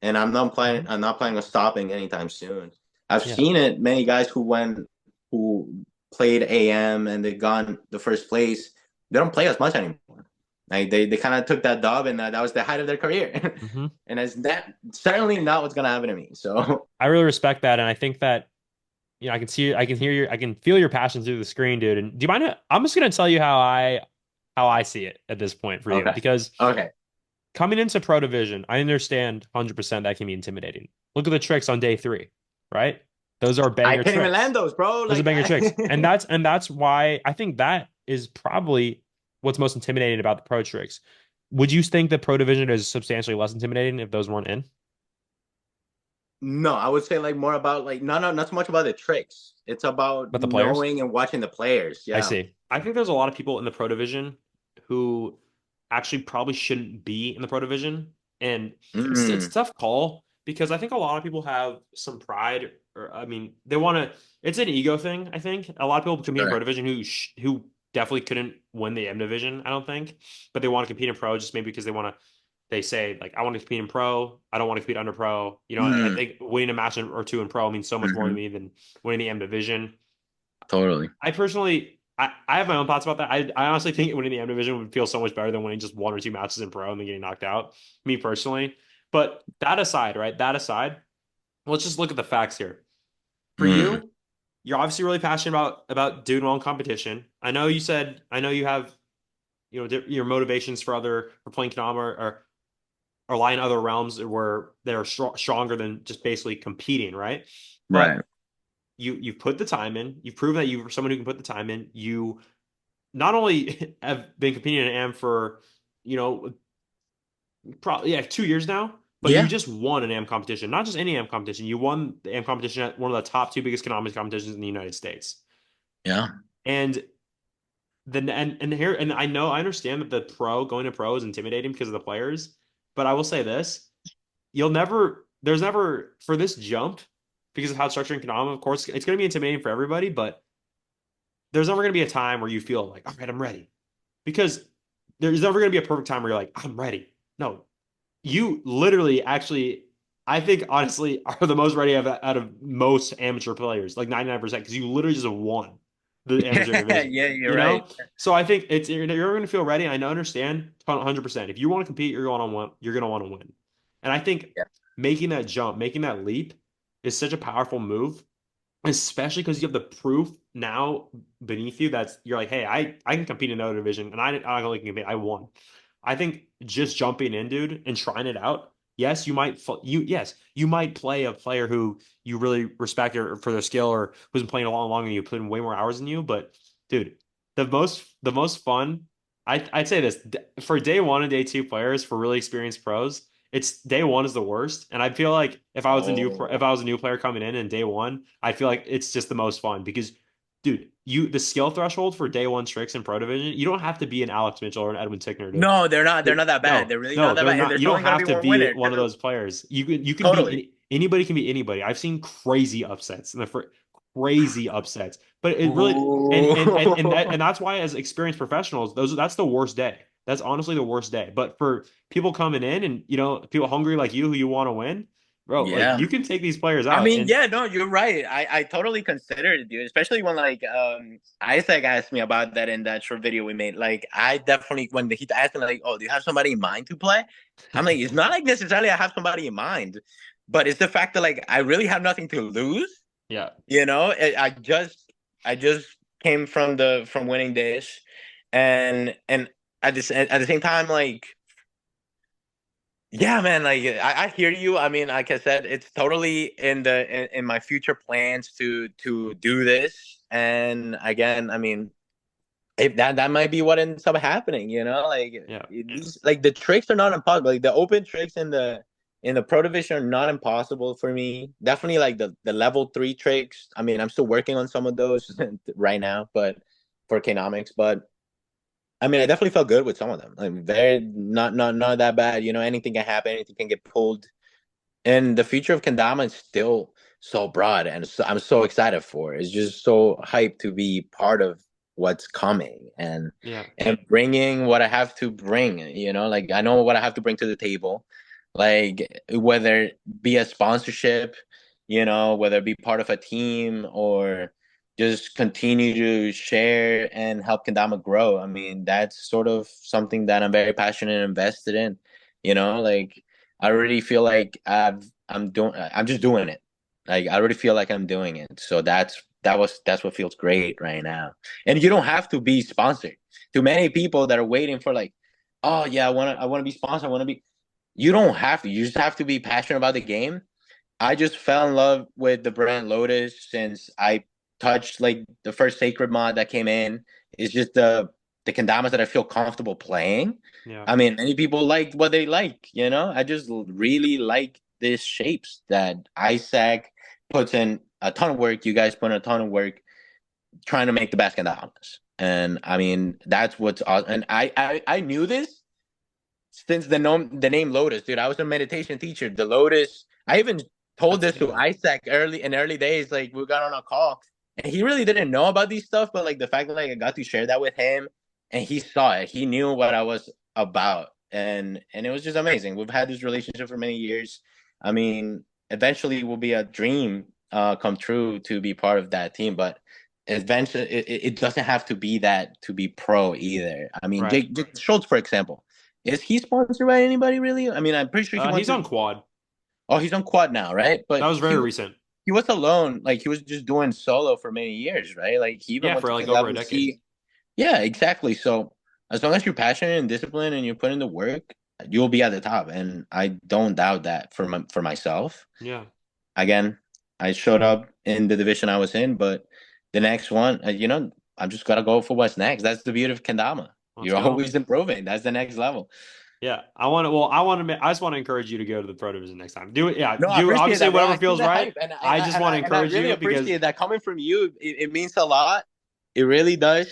[SPEAKER 2] And
[SPEAKER 1] Hmm.
[SPEAKER 2] I'm not planning on stopping anytime soon. I've
[SPEAKER 1] Yeah.
[SPEAKER 2] seen it, many guys who played AM and they gone the first place, they don't play as much anymore. Like they kind of took that dub and that was the height of their career.
[SPEAKER 1] Hmm.
[SPEAKER 2] And it's that certainly not what's gonna happen to me. So
[SPEAKER 1] I really respect that, and I think that I can see, I can hear your, I can feel your passion through the screen, dude. And do you mind? I'm just gonna tell you how I see it at this point for you,
[SPEAKER 2] okay.
[SPEAKER 1] because
[SPEAKER 2] Okay.
[SPEAKER 1] coming into Pro Division, I understand 100% that can be intimidating. Look at the tricks on day three, right? Those are
[SPEAKER 2] I
[SPEAKER 1] banger
[SPEAKER 2] can't even
[SPEAKER 1] tricks.
[SPEAKER 2] land those, bro.
[SPEAKER 1] Those are
[SPEAKER 2] Like
[SPEAKER 1] banger tricks, and that's why I think that is probably what's most intimidating about the pro tricks. Would you think the Pro Division is substantially less intimidating if those weren't in?
[SPEAKER 2] no, I would say like more about like no, not so much about the tricks. It's about
[SPEAKER 1] But the players?
[SPEAKER 2] knowing and watching the players.
[SPEAKER 1] I
[SPEAKER 2] Yeah.
[SPEAKER 1] see. I think there's a lot of people in the Pro Division who actually probably shouldn't be in the Pro Division, and it's a
[SPEAKER 2] Mm.
[SPEAKER 1] tough call because I think a lot of people have some pride, or I mean, they want to. It's an ego thing. I think a lot of people compete in Pro
[SPEAKER 2] Sure.
[SPEAKER 1] Division who definitely couldn't win the M Division. I don't think, but they want to compete in Pro just maybe because they want to. They say like, I want to compete in Pro. I don't want to compete under Pro. I
[SPEAKER 2] Mm.
[SPEAKER 1] think winning a match or two in Pro means so much more to
[SPEAKER 2] Hmm.
[SPEAKER 1] me than winning the M Division.
[SPEAKER 2] Totally.
[SPEAKER 1] I personally, I have my own thoughts about that. I honestly think winning the M division would feel so much better than winning just one or two matches in pro and then getting knocked out. Me personally, but that aside, right? That aside, let's just look at the facts here. For
[SPEAKER 2] Mm.
[SPEAKER 1] you, you're obviously really passionate about doing well in competition. I know you said, I know you have your motivations for playing Kendama or lie in other realms where they're stronger than just basically competing, right?
[SPEAKER 2] Right.
[SPEAKER 1] But you've put the time in. You've proven that you're someone who can put the time in. You not only have been competing in AM for, you know, probably 2 years now, but you
[SPEAKER 2] Yeah.
[SPEAKER 1] just won an AM competition. Not just any AM competition. You won the AM competition at one of the top two biggest economics competitions in the United States.
[SPEAKER 2] Yeah.
[SPEAKER 1] And then and here and I understand that the pro going to pro is intimidating because of the players, but I will say this: there's never for this jump because of how it's structured in Kendama. Of course, it's going to be intimidating for everybody, but there's never going to be a time where you feel like, all right, I'm ready. Because there's never going to be a perfect time where you're like, I'm ready. No, you literally actually, I think honestly, are the most ready out of most amateur players, like 99%, because you literally just won the amateur division,
[SPEAKER 2] Yeah, you're
[SPEAKER 1] you
[SPEAKER 2] right.
[SPEAKER 1] know? So I think you're going to feel ready. I know, understand 100%. If you want to compete, you're going to want to win. And I think
[SPEAKER 2] Yeah.
[SPEAKER 1] making that jump, making that leap is such a powerful move, especially because you have the proof now beneath you that's you're like, hey, I can compete in another division, and I not only can compete, I won. I think just jumping in, dude, and trying it out yes, you might play a player who you really respect for their skill or who's been playing a lot longer than you, put in way more hours than you. But dude, the most fun, I'd say this for day one and day two players for really experienced pros. It's day one is the worst, and I feel like if
[SPEAKER 2] Oh,
[SPEAKER 1] I was a new player coming in day one, I feel like it's just the most fun because, dude, the skill threshold for day one tricks in Pro Division, you don't have to be an Alex Mitchell or an Edwin Tickner
[SPEAKER 2] no, they're not. They're
[SPEAKER 1] to
[SPEAKER 2] not that bad.
[SPEAKER 1] no,
[SPEAKER 2] They're really
[SPEAKER 1] no,
[SPEAKER 2] not that
[SPEAKER 1] they're
[SPEAKER 2] bad. And
[SPEAKER 1] not.
[SPEAKER 2] there's
[SPEAKER 1] You don't
[SPEAKER 2] only gonna
[SPEAKER 1] have
[SPEAKER 2] be
[SPEAKER 1] to
[SPEAKER 2] one
[SPEAKER 1] be
[SPEAKER 2] winner.
[SPEAKER 1] one of those players. You can
[SPEAKER 2] Totally.
[SPEAKER 1] be anybody can be anybody. I've seen crazy upsets and the crazy upsets, but it really
[SPEAKER 2] Ooh.
[SPEAKER 1] and that's why as experienced professionals, that's the worst day. That's honestly the worst day. But for people coming in and people hungry like you who you want to win, bro, like
[SPEAKER 2] Yeah.
[SPEAKER 1] you can take these players
[SPEAKER 2] I
[SPEAKER 1] out
[SPEAKER 2] mean,
[SPEAKER 1] and
[SPEAKER 2] yeah, no, you're right. I totally considered it, dude. Especially when like Isaac asked me about that in that short video we made. Like, I definitely when he asked me like, "Oh, do you have somebody in mind to play?" I'm like, it's not like necessarily I have somebody in mind, but it's the fact that like I really have nothing to lose.
[SPEAKER 1] yeah,
[SPEAKER 2] You know, I just came from winning this, and at the same time, like, yeah, man, like I hear you. I mean, like I said, it's totally in my future plans to do this. And again, I mean, if that might be what ends up happening, like
[SPEAKER 1] yeah,
[SPEAKER 2] like the tricks are not impossible. Like the open tricks in the pro division are not impossible for me. Definitely like the level 3 tricks. I mean, I'm still working on some of those right now, but for Kenomics, but I mean, I definitely felt good with some of them. Like very not that bad. Anything can happen. Anything can get pulled. And the future of Kendama is still so broad, and I'm so excited for it. It's just so hyped to be part of what's coming
[SPEAKER 1] yeah,
[SPEAKER 2] and bringing what I have to bring. Like I know what I have to bring to the table, like whether it be a sponsorship, whether it be part of a team or just continue to share and help Kendama grow. I mean, that's sort of something that I'm very passionate and invested in. Like I already feel like I'm just doing it. Like I already feel like I'm doing it. So that's what feels great right now. And you don't have to be sponsored. Too many people that are waiting for like, oh yeah, I wanna be sponsored, I wanna be you don't have to. You just have to be passionate about the game. I just fell in love with the brand Lotus since I touched like the first sacred mod that came in. It's just the kendamas that I feel comfortable playing.
[SPEAKER 1] yeah.
[SPEAKER 2] I mean, many people like what they like. I just really like these shapes that Isaac puts in a ton of work. You guys put in a ton of work trying to make the best kendamas. And I mean, that's what's awesome. And I knew this since the name Lotus, dude. I was a meditation teacher. The Lotus. I even told
[SPEAKER 1] That's
[SPEAKER 2] this to
[SPEAKER 1] yeah,
[SPEAKER 2] Isaac early days. Like we got on a call, and he really didn't know about these stuff. But like the fact that like I got to share that with him, and he saw it, he knew what I was about, and it was just amazing. We've had this relationship for many years. I mean, eventually it will be a dream come true to be part of that team, but eventually it doesn't have to be that to be pro either. I mean,
[SPEAKER 1] right.
[SPEAKER 2] Jake Schultz, for example, is he sponsored by anybody really? I mean, I'm pretty sure he wants
[SPEAKER 1] He's
[SPEAKER 2] to.
[SPEAKER 1] on quad.
[SPEAKER 2] Oh, he's on quad now, right?
[SPEAKER 1] That
[SPEAKER 2] But
[SPEAKER 1] was very recent.
[SPEAKER 2] he was alone. Like he was just doing solo for many years, right? Like he even
[SPEAKER 1] Yeah,
[SPEAKER 2] went
[SPEAKER 1] for
[SPEAKER 2] to
[SPEAKER 1] like
[SPEAKER 2] King
[SPEAKER 1] over a
[SPEAKER 2] Level
[SPEAKER 1] decade.
[SPEAKER 2] C. Yeah, exactly. So as long as you're passionate and disciplined and you put in the work, you'll be at the top. And I don't doubt that for myself.
[SPEAKER 1] Yeah.
[SPEAKER 2] Again, I showed up in the division I was in, but the next one, I'm just gotta go for what's next. That's the beauty of Kendama.
[SPEAKER 1] Let's
[SPEAKER 2] You're
[SPEAKER 1] go.
[SPEAKER 2] always improving. That's the next level.
[SPEAKER 1] Yeah, I just want to encourage you to go to the Pro Division next time. Do it, yeah.
[SPEAKER 2] No, I
[SPEAKER 1] Do
[SPEAKER 2] appreciate
[SPEAKER 1] obviously
[SPEAKER 2] that, man.
[SPEAKER 1] whatever
[SPEAKER 2] I see
[SPEAKER 1] feels
[SPEAKER 2] the
[SPEAKER 1] right.
[SPEAKER 2] hype, and and
[SPEAKER 1] I
[SPEAKER 2] I,
[SPEAKER 1] just
[SPEAKER 2] and
[SPEAKER 1] want
[SPEAKER 2] I,
[SPEAKER 1] to
[SPEAKER 2] and I
[SPEAKER 1] encourage
[SPEAKER 2] really
[SPEAKER 1] you because
[SPEAKER 2] appreciate that coming from you. It means a lot. It really does,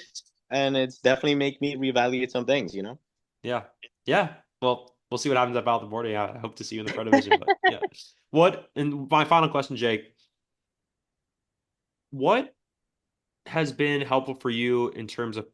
[SPEAKER 2] and it's definitely make me reevaluate some things.
[SPEAKER 1] yeah, yeah. Well, we'll see what happens about the board. Yeah, I hope to see you in the Pro Division. But yeah, what? And my final question, Jake, what has been helpful for you in terms of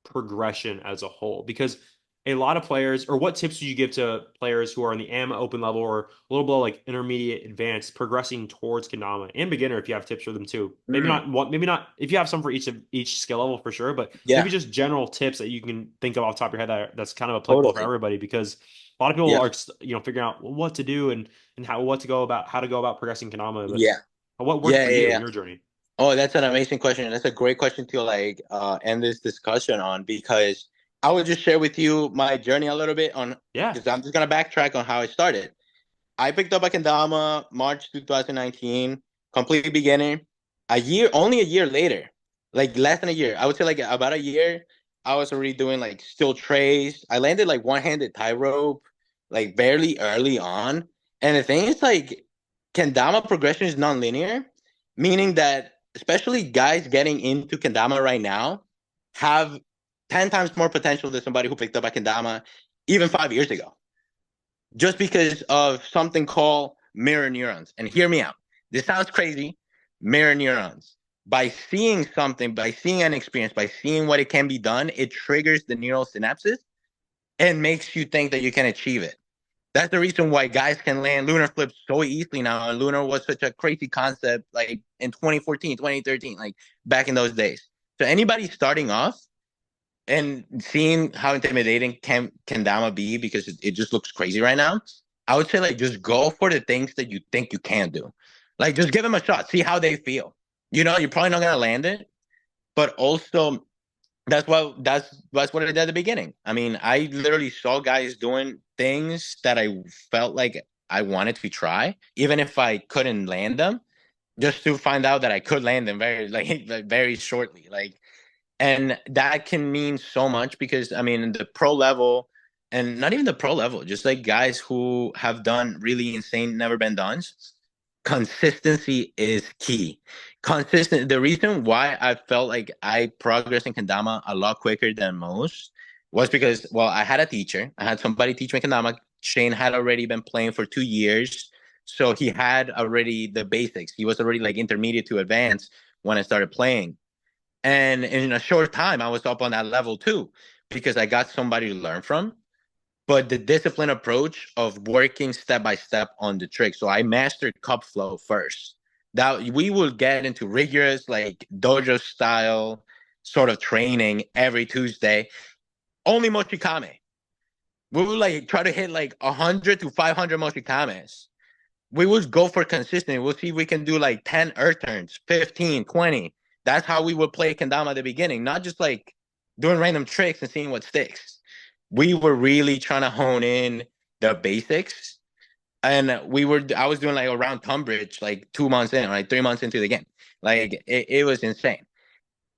[SPEAKER 1] progression as a whole? Because a lot of players, or what tips do you give to players who are in the AM open level or a little below like intermediate advanced, progressing towards Kendama and beginner if you have tips for them too?
[SPEAKER 2] Mm,
[SPEAKER 1] Maybe not if you have some for each skill level for sure, but maybe
[SPEAKER 2] yeah,
[SPEAKER 1] just general tips that you can think of off the top of your head that's kind of applicable for
[SPEAKER 2] totally.
[SPEAKER 1] everybody because a lot of people
[SPEAKER 2] Yeah,
[SPEAKER 1] are figuring out what to do and how to go about progressing Kendama, but
[SPEAKER 2] yeah,
[SPEAKER 1] what worked
[SPEAKER 2] yeah,
[SPEAKER 1] for
[SPEAKER 2] yeah,
[SPEAKER 1] you in
[SPEAKER 2] yeah.
[SPEAKER 1] your journey?
[SPEAKER 2] Oh, that's an amazing question. That's a great question to like end this discussion on because I will just share with you my journey a little bit on
[SPEAKER 1] Yeah.
[SPEAKER 2] because I'm just gonna backtrack on how I started. I picked up a Kendama March 2019, complete beginner. Only a year later, like less than a year. I would say like about a year, I was already doing like still trays. I landed like one-handed tie rope, like barely early on. And the thing is like Kendama progression is non-linear, meaning that especially guys getting into Kendama right now have 10 times more potential than somebody who picked up a Kendama even 5 years ago just because of something called mirror neurons. And hear me out. This sounds crazy. Mirror neurons. By seeing something, by seeing an experience, by seeing what it can be done, it triggers the neural synapses and makes you think that you can achieve it. That's the reason why guys can land lunar flips so easily now. And lunar was such a crazy concept like in 2014, 2013, like back in those days. So anybody starting off, and seeing how intimidating can Kendama be because it just looks crazy right now, I would say like just go for the things that you think you can do. Like just give them a shot, see how they feel. You know, you're probably not gonna land it, but also that's what I did at the beginning. I mean, I literally saw guys doing things that I felt like I wanted to try, even if I couldn't land them, just to find out that I could land them very like very shortly. Like and that can mean so much because I mean the pro level and not even the pro level, just like guys who have done really insane never been done's, consistency is key. Consistent. The reason why I felt like I progressed in kendama a lot quicker than most was because, well, I had a teacher. I had somebody teach me kendama. Shane had already been playing for 2 years, so he had already the basics. He was already like intermediate to advanced when I started playing. And in a short time, I was up on that level too, because I got somebody to learn from. But the disciplined approach of working step by step on the trick. So I mastered cup flow first. That we will get into rigorous, like dojo style sort of training every Tuesday. Only Mochikame. We will like try to hit like 100 to 500 Mochikames. We would go for consistent. We'll see if we can do like 10 earth turns, 15, 20. That's how we would play Kendama at the beginning, not just like doing random tricks and seeing what sticks. We were really trying to hone in the basics. And I was doing like around Tunbridge like 2 months in, like 3 months into the game. Like it was insane.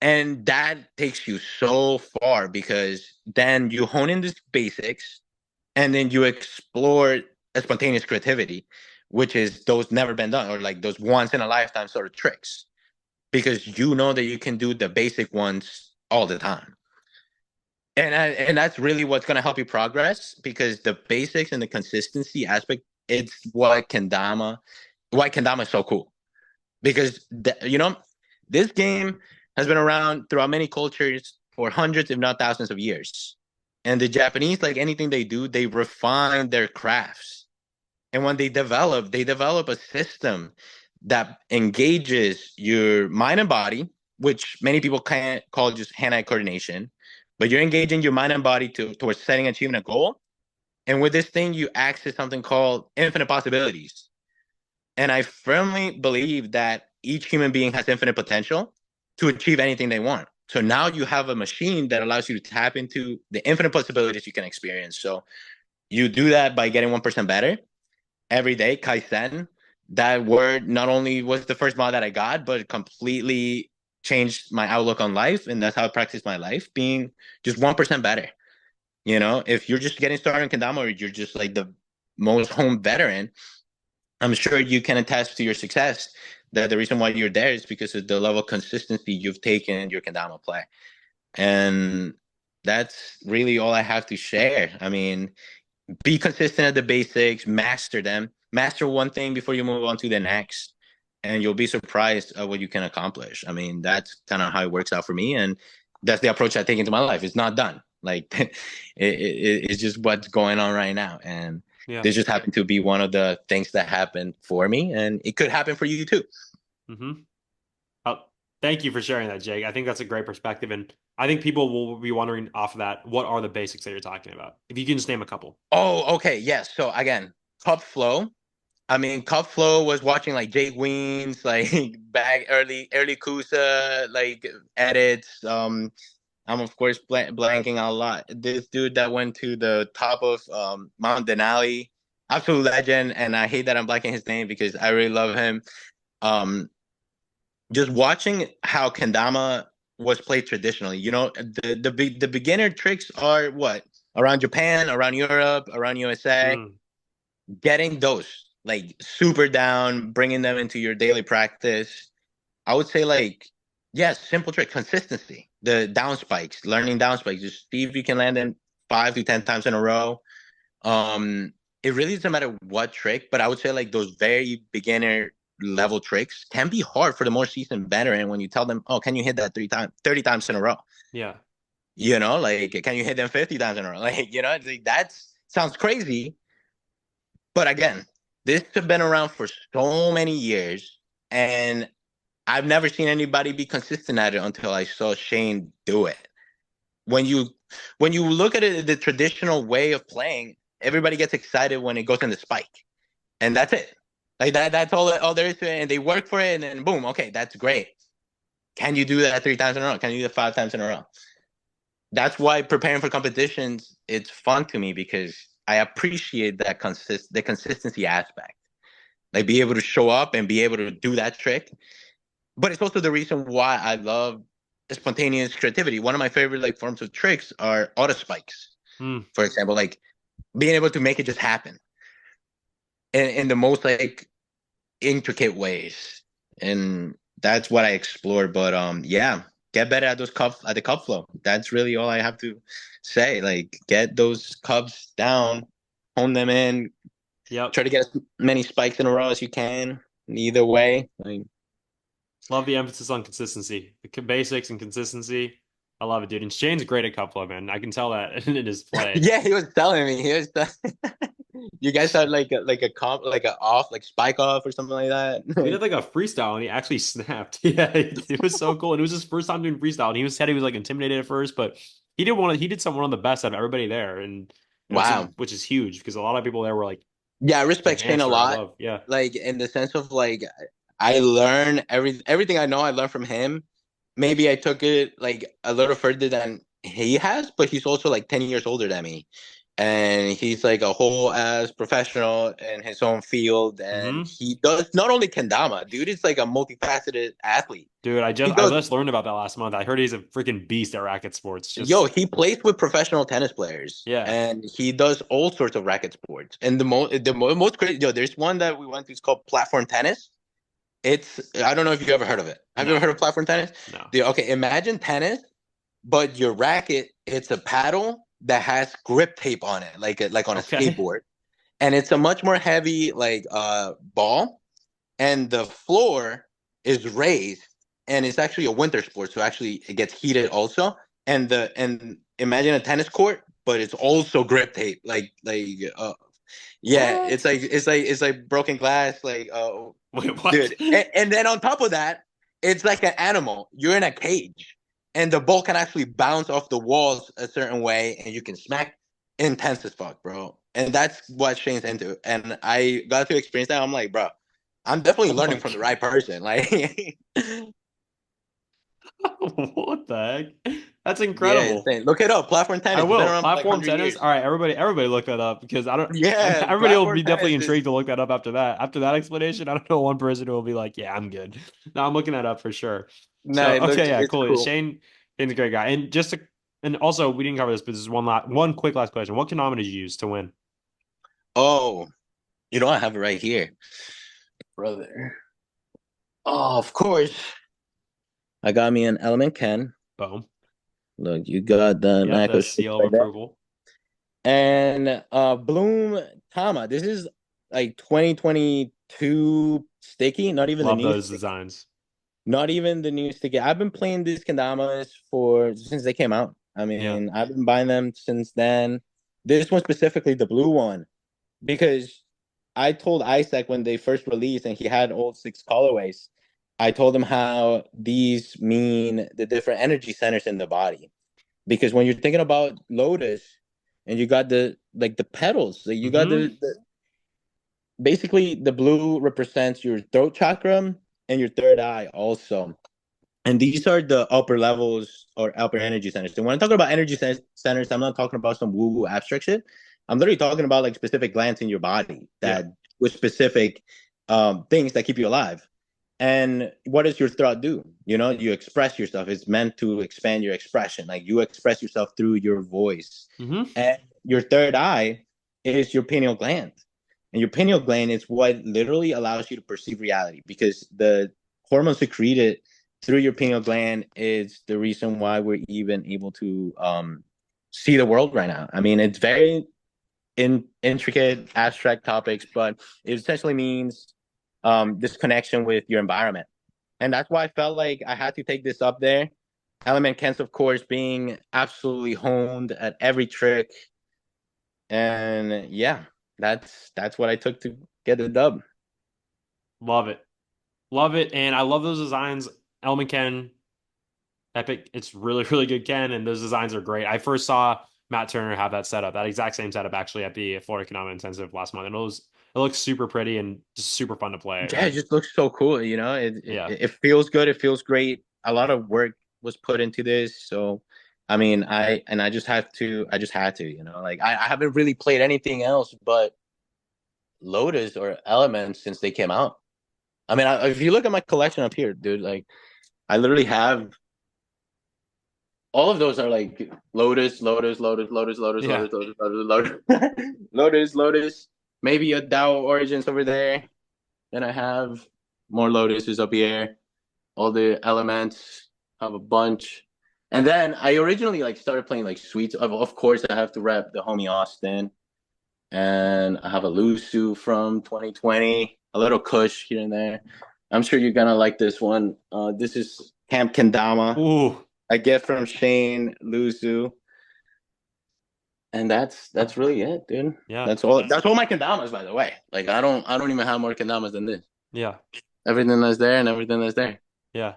[SPEAKER 2] And that takes you so far because then you hone in the basics and then you explore a spontaneous creativity, which is those never been done or like those once in a lifetime sort of tricks, because you know that you can do the basic ones all the time. And that's really what's going to help you progress because the basics and the consistency aspect, it's why Kendama is so cool. Because, this game has been around throughout many cultures for hundreds, if not thousands of years. And the Japanese, like anything they do, they refine their crafts. And when they develop a system that engages your mind and body, which many people can't call just hand-eye coordination, but you're engaging your mind and body towards setting and achieving a goal. And with this thing, you access something called infinite possibilities. And I firmly believe that each human being has infinite potential to achieve anything they want. So now you have a machine that allows you to tap into the infinite possibilities you can experience. So you do that by getting 1% better every day. Kaizen, that word not only was the first mod that I got, but it completely changed my outlook on life. And that's how I practice my life, being just 1% better. If you're just getting started in Kendama or you're just like the most home veteran, I'm sure you can attest to your success that the reason why you're there is because of the level of consistency you've taken in your Kendama play. And that's really all I have to share. I mean, be consistent at the basics, master them, master one thing before you move on to the next, and you'll be surprised at what you can accomplish. I mean, that's kind of how it works out for me, and that's the approach I take into my life. It's not done. Like it's just what's going on right now, and
[SPEAKER 1] Yeah.
[SPEAKER 2] this just happened to be one of the things that happened for me, and it could happen for you too.
[SPEAKER 1] Mm-hmm. Oh, thank you for sharing that, Jake. I think that's a great perspective. And I think people will be wondering off of that, what are the basics that you're talking about? If you can just name a couple.
[SPEAKER 2] Oh, okay, yes. So again, cup flow. I mean, Cup Flow was watching like Jake Weens, like back early Kusa, like edits. I'm of course blanking a lot. This dude that went to the top of Mount Denali. absolute legend, and I hate that I'm blanking his name because I really love him. Um, just watching how Kendama was played traditionally. The beginner tricks are what around Japan, around Europe, around USA.
[SPEAKER 1] Mm,
[SPEAKER 2] Getting those like super down, bringing them into your daily practice. I would say like yes, simple trick, consistency. The down spikes, learning down spikes. Just see if you can land them 5 to 10 times in a row. Um, it really doesn't matter what trick, but I would say like those very beginner level tricks can be hard for the more seasoned veteran when you tell them, "Oh, can you hit that 3 times, 30 times in a row?"
[SPEAKER 1] yeah.
[SPEAKER 2] Like, can you hit them 50 times in a row? Like, it's like, that sounds crazy. But again, this has been around for so many years, and I've never seen anybody be consistent at it until I saw Shane do it. When you when you look at it the traditional way of playing, everybody gets excited when it goes in the spike, and that's it. Like that's all there is to it, and they work for it, and then boom, okay, that's great. Can you do that 3 times in a row? Can you do that 5 times in a row? That's why preparing for competitions it's fun to me because I appreciate the consistency aspect. Like be able to show up and be able to do that trick. But it's also the reason why I love spontaneous creativity. One of my favorite like forms of tricks are auto spikes,
[SPEAKER 1] Mm.
[SPEAKER 2] for example, like being able to make it just happen in the most like intricate ways. And that's what I explore. But yeah, get better at the cup flow. That's really all I have to say. Like get those cups down, hone them in,
[SPEAKER 1] Yep.
[SPEAKER 2] try to get as many spikes in a row as you can. Either way, like
[SPEAKER 1] Love the emphasis on consistency, the basics and consistency. I love it, dude. And Shane's great at cup flow, man. I can tell that in his play.
[SPEAKER 2] yeah, he was telling me. You guys had like a comp, like a off, like spike off or something like
[SPEAKER 1] We did
[SPEAKER 2] that.
[SPEAKER 1] like a freestyle and he actually snapped. Yeah, it was so cool. And it was his first time doing freestyle. And he was said he was like intimidated at first, but he did something one of the best out of everybody there. And
[SPEAKER 2] Wow.
[SPEAKER 1] which is huge because a lot of people there were like
[SPEAKER 2] Yeah, I respect Shane a
[SPEAKER 1] advanced or
[SPEAKER 2] lot.
[SPEAKER 1] above. Yeah.
[SPEAKER 2] Like in the sense of like I learn everything I know I learned from him. Maybe I took it like a little further than he has, but he's also like 10 years older than me. And he's like a whole ass professional in his own field. And
[SPEAKER 1] Hmm.
[SPEAKER 2] he does not only kendama, dude is like a multifaceted athlete.
[SPEAKER 1] Dude,
[SPEAKER 2] He
[SPEAKER 1] I
[SPEAKER 2] does
[SPEAKER 1] just learned about that last month. I heard he's a freaking beast at racket sports.
[SPEAKER 2] Yo,
[SPEAKER 1] Just
[SPEAKER 2] he plays with professional tennis players,
[SPEAKER 1] yeah.
[SPEAKER 2] and he does all sorts of racket sports. And most crazy, yo, there's one that we went to. It's called platform tennis. I don't know if you ever heard of it. Have you ever
[SPEAKER 1] No,
[SPEAKER 2] heard of platform tennis?
[SPEAKER 1] no.
[SPEAKER 2] Dude, okay, imagine tennis, but your racket, it's a paddle that has grip tape on it, like on a
[SPEAKER 1] Okay.
[SPEAKER 2] skateboard, and it's a much more heavy like ball, and the floor is raised, and it's actually a winter sport, so actually it gets heated also. And imagine a tennis court, but it's also grip tape, yeah,
[SPEAKER 1] What?
[SPEAKER 2] it's like broken glass, like
[SPEAKER 1] Wait, what?
[SPEAKER 2] dude. And then on top of that, it's like an animal. You're in a cage, and the ball can actually bounce off the walls a certain way, and you can smack. Intense as fuck, bro. And that's what Shane's into. And I got to experience that. I'm like, bro, I'm definitely
[SPEAKER 1] Oh
[SPEAKER 2] learning
[SPEAKER 1] my
[SPEAKER 2] from the
[SPEAKER 1] God.
[SPEAKER 2] right person. Like,
[SPEAKER 1] What the heck? That's
[SPEAKER 2] yeah,
[SPEAKER 1] incredible.
[SPEAKER 2] insane. Look it up. Platform
[SPEAKER 1] I
[SPEAKER 2] tennis. It's been
[SPEAKER 1] will.
[SPEAKER 2] around for like
[SPEAKER 1] Platform
[SPEAKER 2] 100
[SPEAKER 1] tennis.
[SPEAKER 2] years.
[SPEAKER 1] All right, everybody look that up because I don't
[SPEAKER 2] Yeah,
[SPEAKER 1] everybody will
[SPEAKER 2] platform
[SPEAKER 1] be definitely
[SPEAKER 2] tennis is
[SPEAKER 1] intrigued to look that up after that. After that explanation, I don't know one person who will be like, "Yeah, I'm good." No, I'm looking that up for sure.
[SPEAKER 2] no,
[SPEAKER 1] So,
[SPEAKER 2] it
[SPEAKER 1] okay,
[SPEAKER 2] looks
[SPEAKER 1] yeah,
[SPEAKER 2] it's
[SPEAKER 1] cool.
[SPEAKER 2] cool.
[SPEAKER 1] Shane's a great guy. And also we didn't cover this, but this is one quick last question. What Kendama did you use to win?
[SPEAKER 2] Oh, I have it right here, brother. Oh, of course. I got me an Element Ken.
[SPEAKER 1] Boom.
[SPEAKER 2] Look, you got the
[SPEAKER 1] Yep,
[SPEAKER 2] NAKO
[SPEAKER 1] the
[SPEAKER 2] sticks
[SPEAKER 1] seal of
[SPEAKER 2] right there.
[SPEAKER 1] approval.
[SPEAKER 2] And Bloom Tama. This is like 2022 sticky, not even the
[SPEAKER 1] Love
[SPEAKER 2] new
[SPEAKER 1] those
[SPEAKER 2] sticky.
[SPEAKER 1] designs.
[SPEAKER 2] Not even the new sticky. I've been playing these kendamas for since they came out. I
[SPEAKER 1] Yeah.
[SPEAKER 2] mean, I've been buying them since then. This one specifically, the blue one, because I told Isaac when they first released and he had all 6 colorways. I told him how these mean the different energy centers in the body. Because when you're thinking about Lotus and you got the petals, like you got
[SPEAKER 1] Hmm.
[SPEAKER 2] basically the blue represents your throat chakra and your third eye also. And these are the upper levels or upper energy centers. And when I'm talking about centers, I'm not talking about some woo-woo abstract shit. I'm literally talking about like specific glands in your body
[SPEAKER 1] Yeah.
[SPEAKER 2] that with specific things that keep you alive. And what does your throat do? You know, you express yourself. It's meant to expand your expression. Like you express yourself through your voice.
[SPEAKER 1] Hmm.
[SPEAKER 2] And your third eye is your pineal gland. And your pineal gland is what literally allows you to perceive reality because the hormone secreted through your pineal gland is the reason why we're even able to see the world right now. I mean, it's very intricate, abstract topics, but it essentially means this connection with your environment. And that's why I felt like I had to take this up there. Element Kents, of course, being absolutely honed at every trick. And yeah, that's what I took to get the dub.
[SPEAKER 1] Love it. Love it. And I love those designs. Element Ken, epic. It's really, really good Ken, and those designs are great. I first saw Matt Turner have that setup, that exact same setup actually at the Florida Kendama Intensive last month. And it looks super pretty and just super fun to play.
[SPEAKER 2] Yeah, it
[SPEAKER 1] And
[SPEAKER 2] just looks so cool. You know,
[SPEAKER 1] yeah.
[SPEAKER 2] it feels good. It feels great. A lot of work was put into this. So, I mean, I just have to. I just had to. You know, like I haven't really played anything else but Lotus or Elements since they came out. I mean, if you look at my collection up here, dude, like I literally have all of those are like Lotus, Lotus, Lotus, Lotus, Lotus,
[SPEAKER 1] Yeah.
[SPEAKER 2] Lotus, Lotus, Lotus, Lotus, Lotus, Lotus. Maybe a Dao Origins over there. Then I have more Lotuses up here. All the elements have a bunch. And then I originally like started playing like suites. Of course, I have to rep the homie Austin. And I have a Lusu from 2020, a little Kush here and there. I'm sure you're gonna like this one. This is Camp Kendama.
[SPEAKER 1] Ooh.
[SPEAKER 2] I get from Shane Luzu. And that's really it, dude.
[SPEAKER 1] Yeah.
[SPEAKER 2] That's all my kendamas, by the way. Like I don't even have more kendamas than this.
[SPEAKER 1] Yeah.
[SPEAKER 2] Everything that's there and everything that's there.
[SPEAKER 1] Yeah.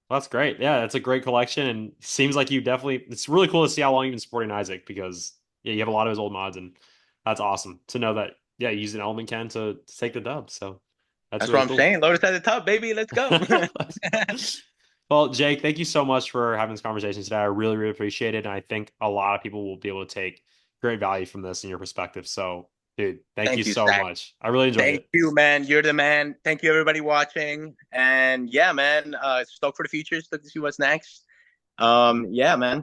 [SPEAKER 1] Well, that's great. Yeah, that's a great collection, and seems like you definitely. It's really cool to see how long you've been supporting Isaac because yeah, you have a lot of his old mods, and that's awesome to know that. Yeah, you used an element can to take the dub, so that's
[SPEAKER 2] That's what
[SPEAKER 1] really
[SPEAKER 2] I'm
[SPEAKER 1] cool.
[SPEAKER 2] saying. Lotus at the top, baby. Let's go.
[SPEAKER 1] Well, Jake, thank you so much for having this conversation today. I really, really appreciate it, and I think a lot of people will be able to take great value from this in your perspective. So, dude, thank you
[SPEAKER 2] Thank you,
[SPEAKER 1] so
[SPEAKER 2] Stack.
[SPEAKER 1] much. I really enjoyed
[SPEAKER 2] Thank
[SPEAKER 1] it.
[SPEAKER 2] you, man. You're the man. Thank you, everybody watching. And yeah, man. Stoked for the future. Stoked to see what's next. Yeah, man.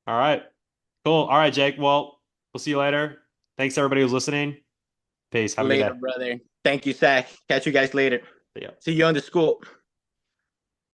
[SPEAKER 1] All right, cool. All right, Jake. Well, we'll see you later. Thanks everybody who's listening. Peace. Have a good
[SPEAKER 2] Later,
[SPEAKER 1] day.
[SPEAKER 2] brother. Thank you, Stack. Catch you guys later.
[SPEAKER 1] See ya.
[SPEAKER 2] See you on the school.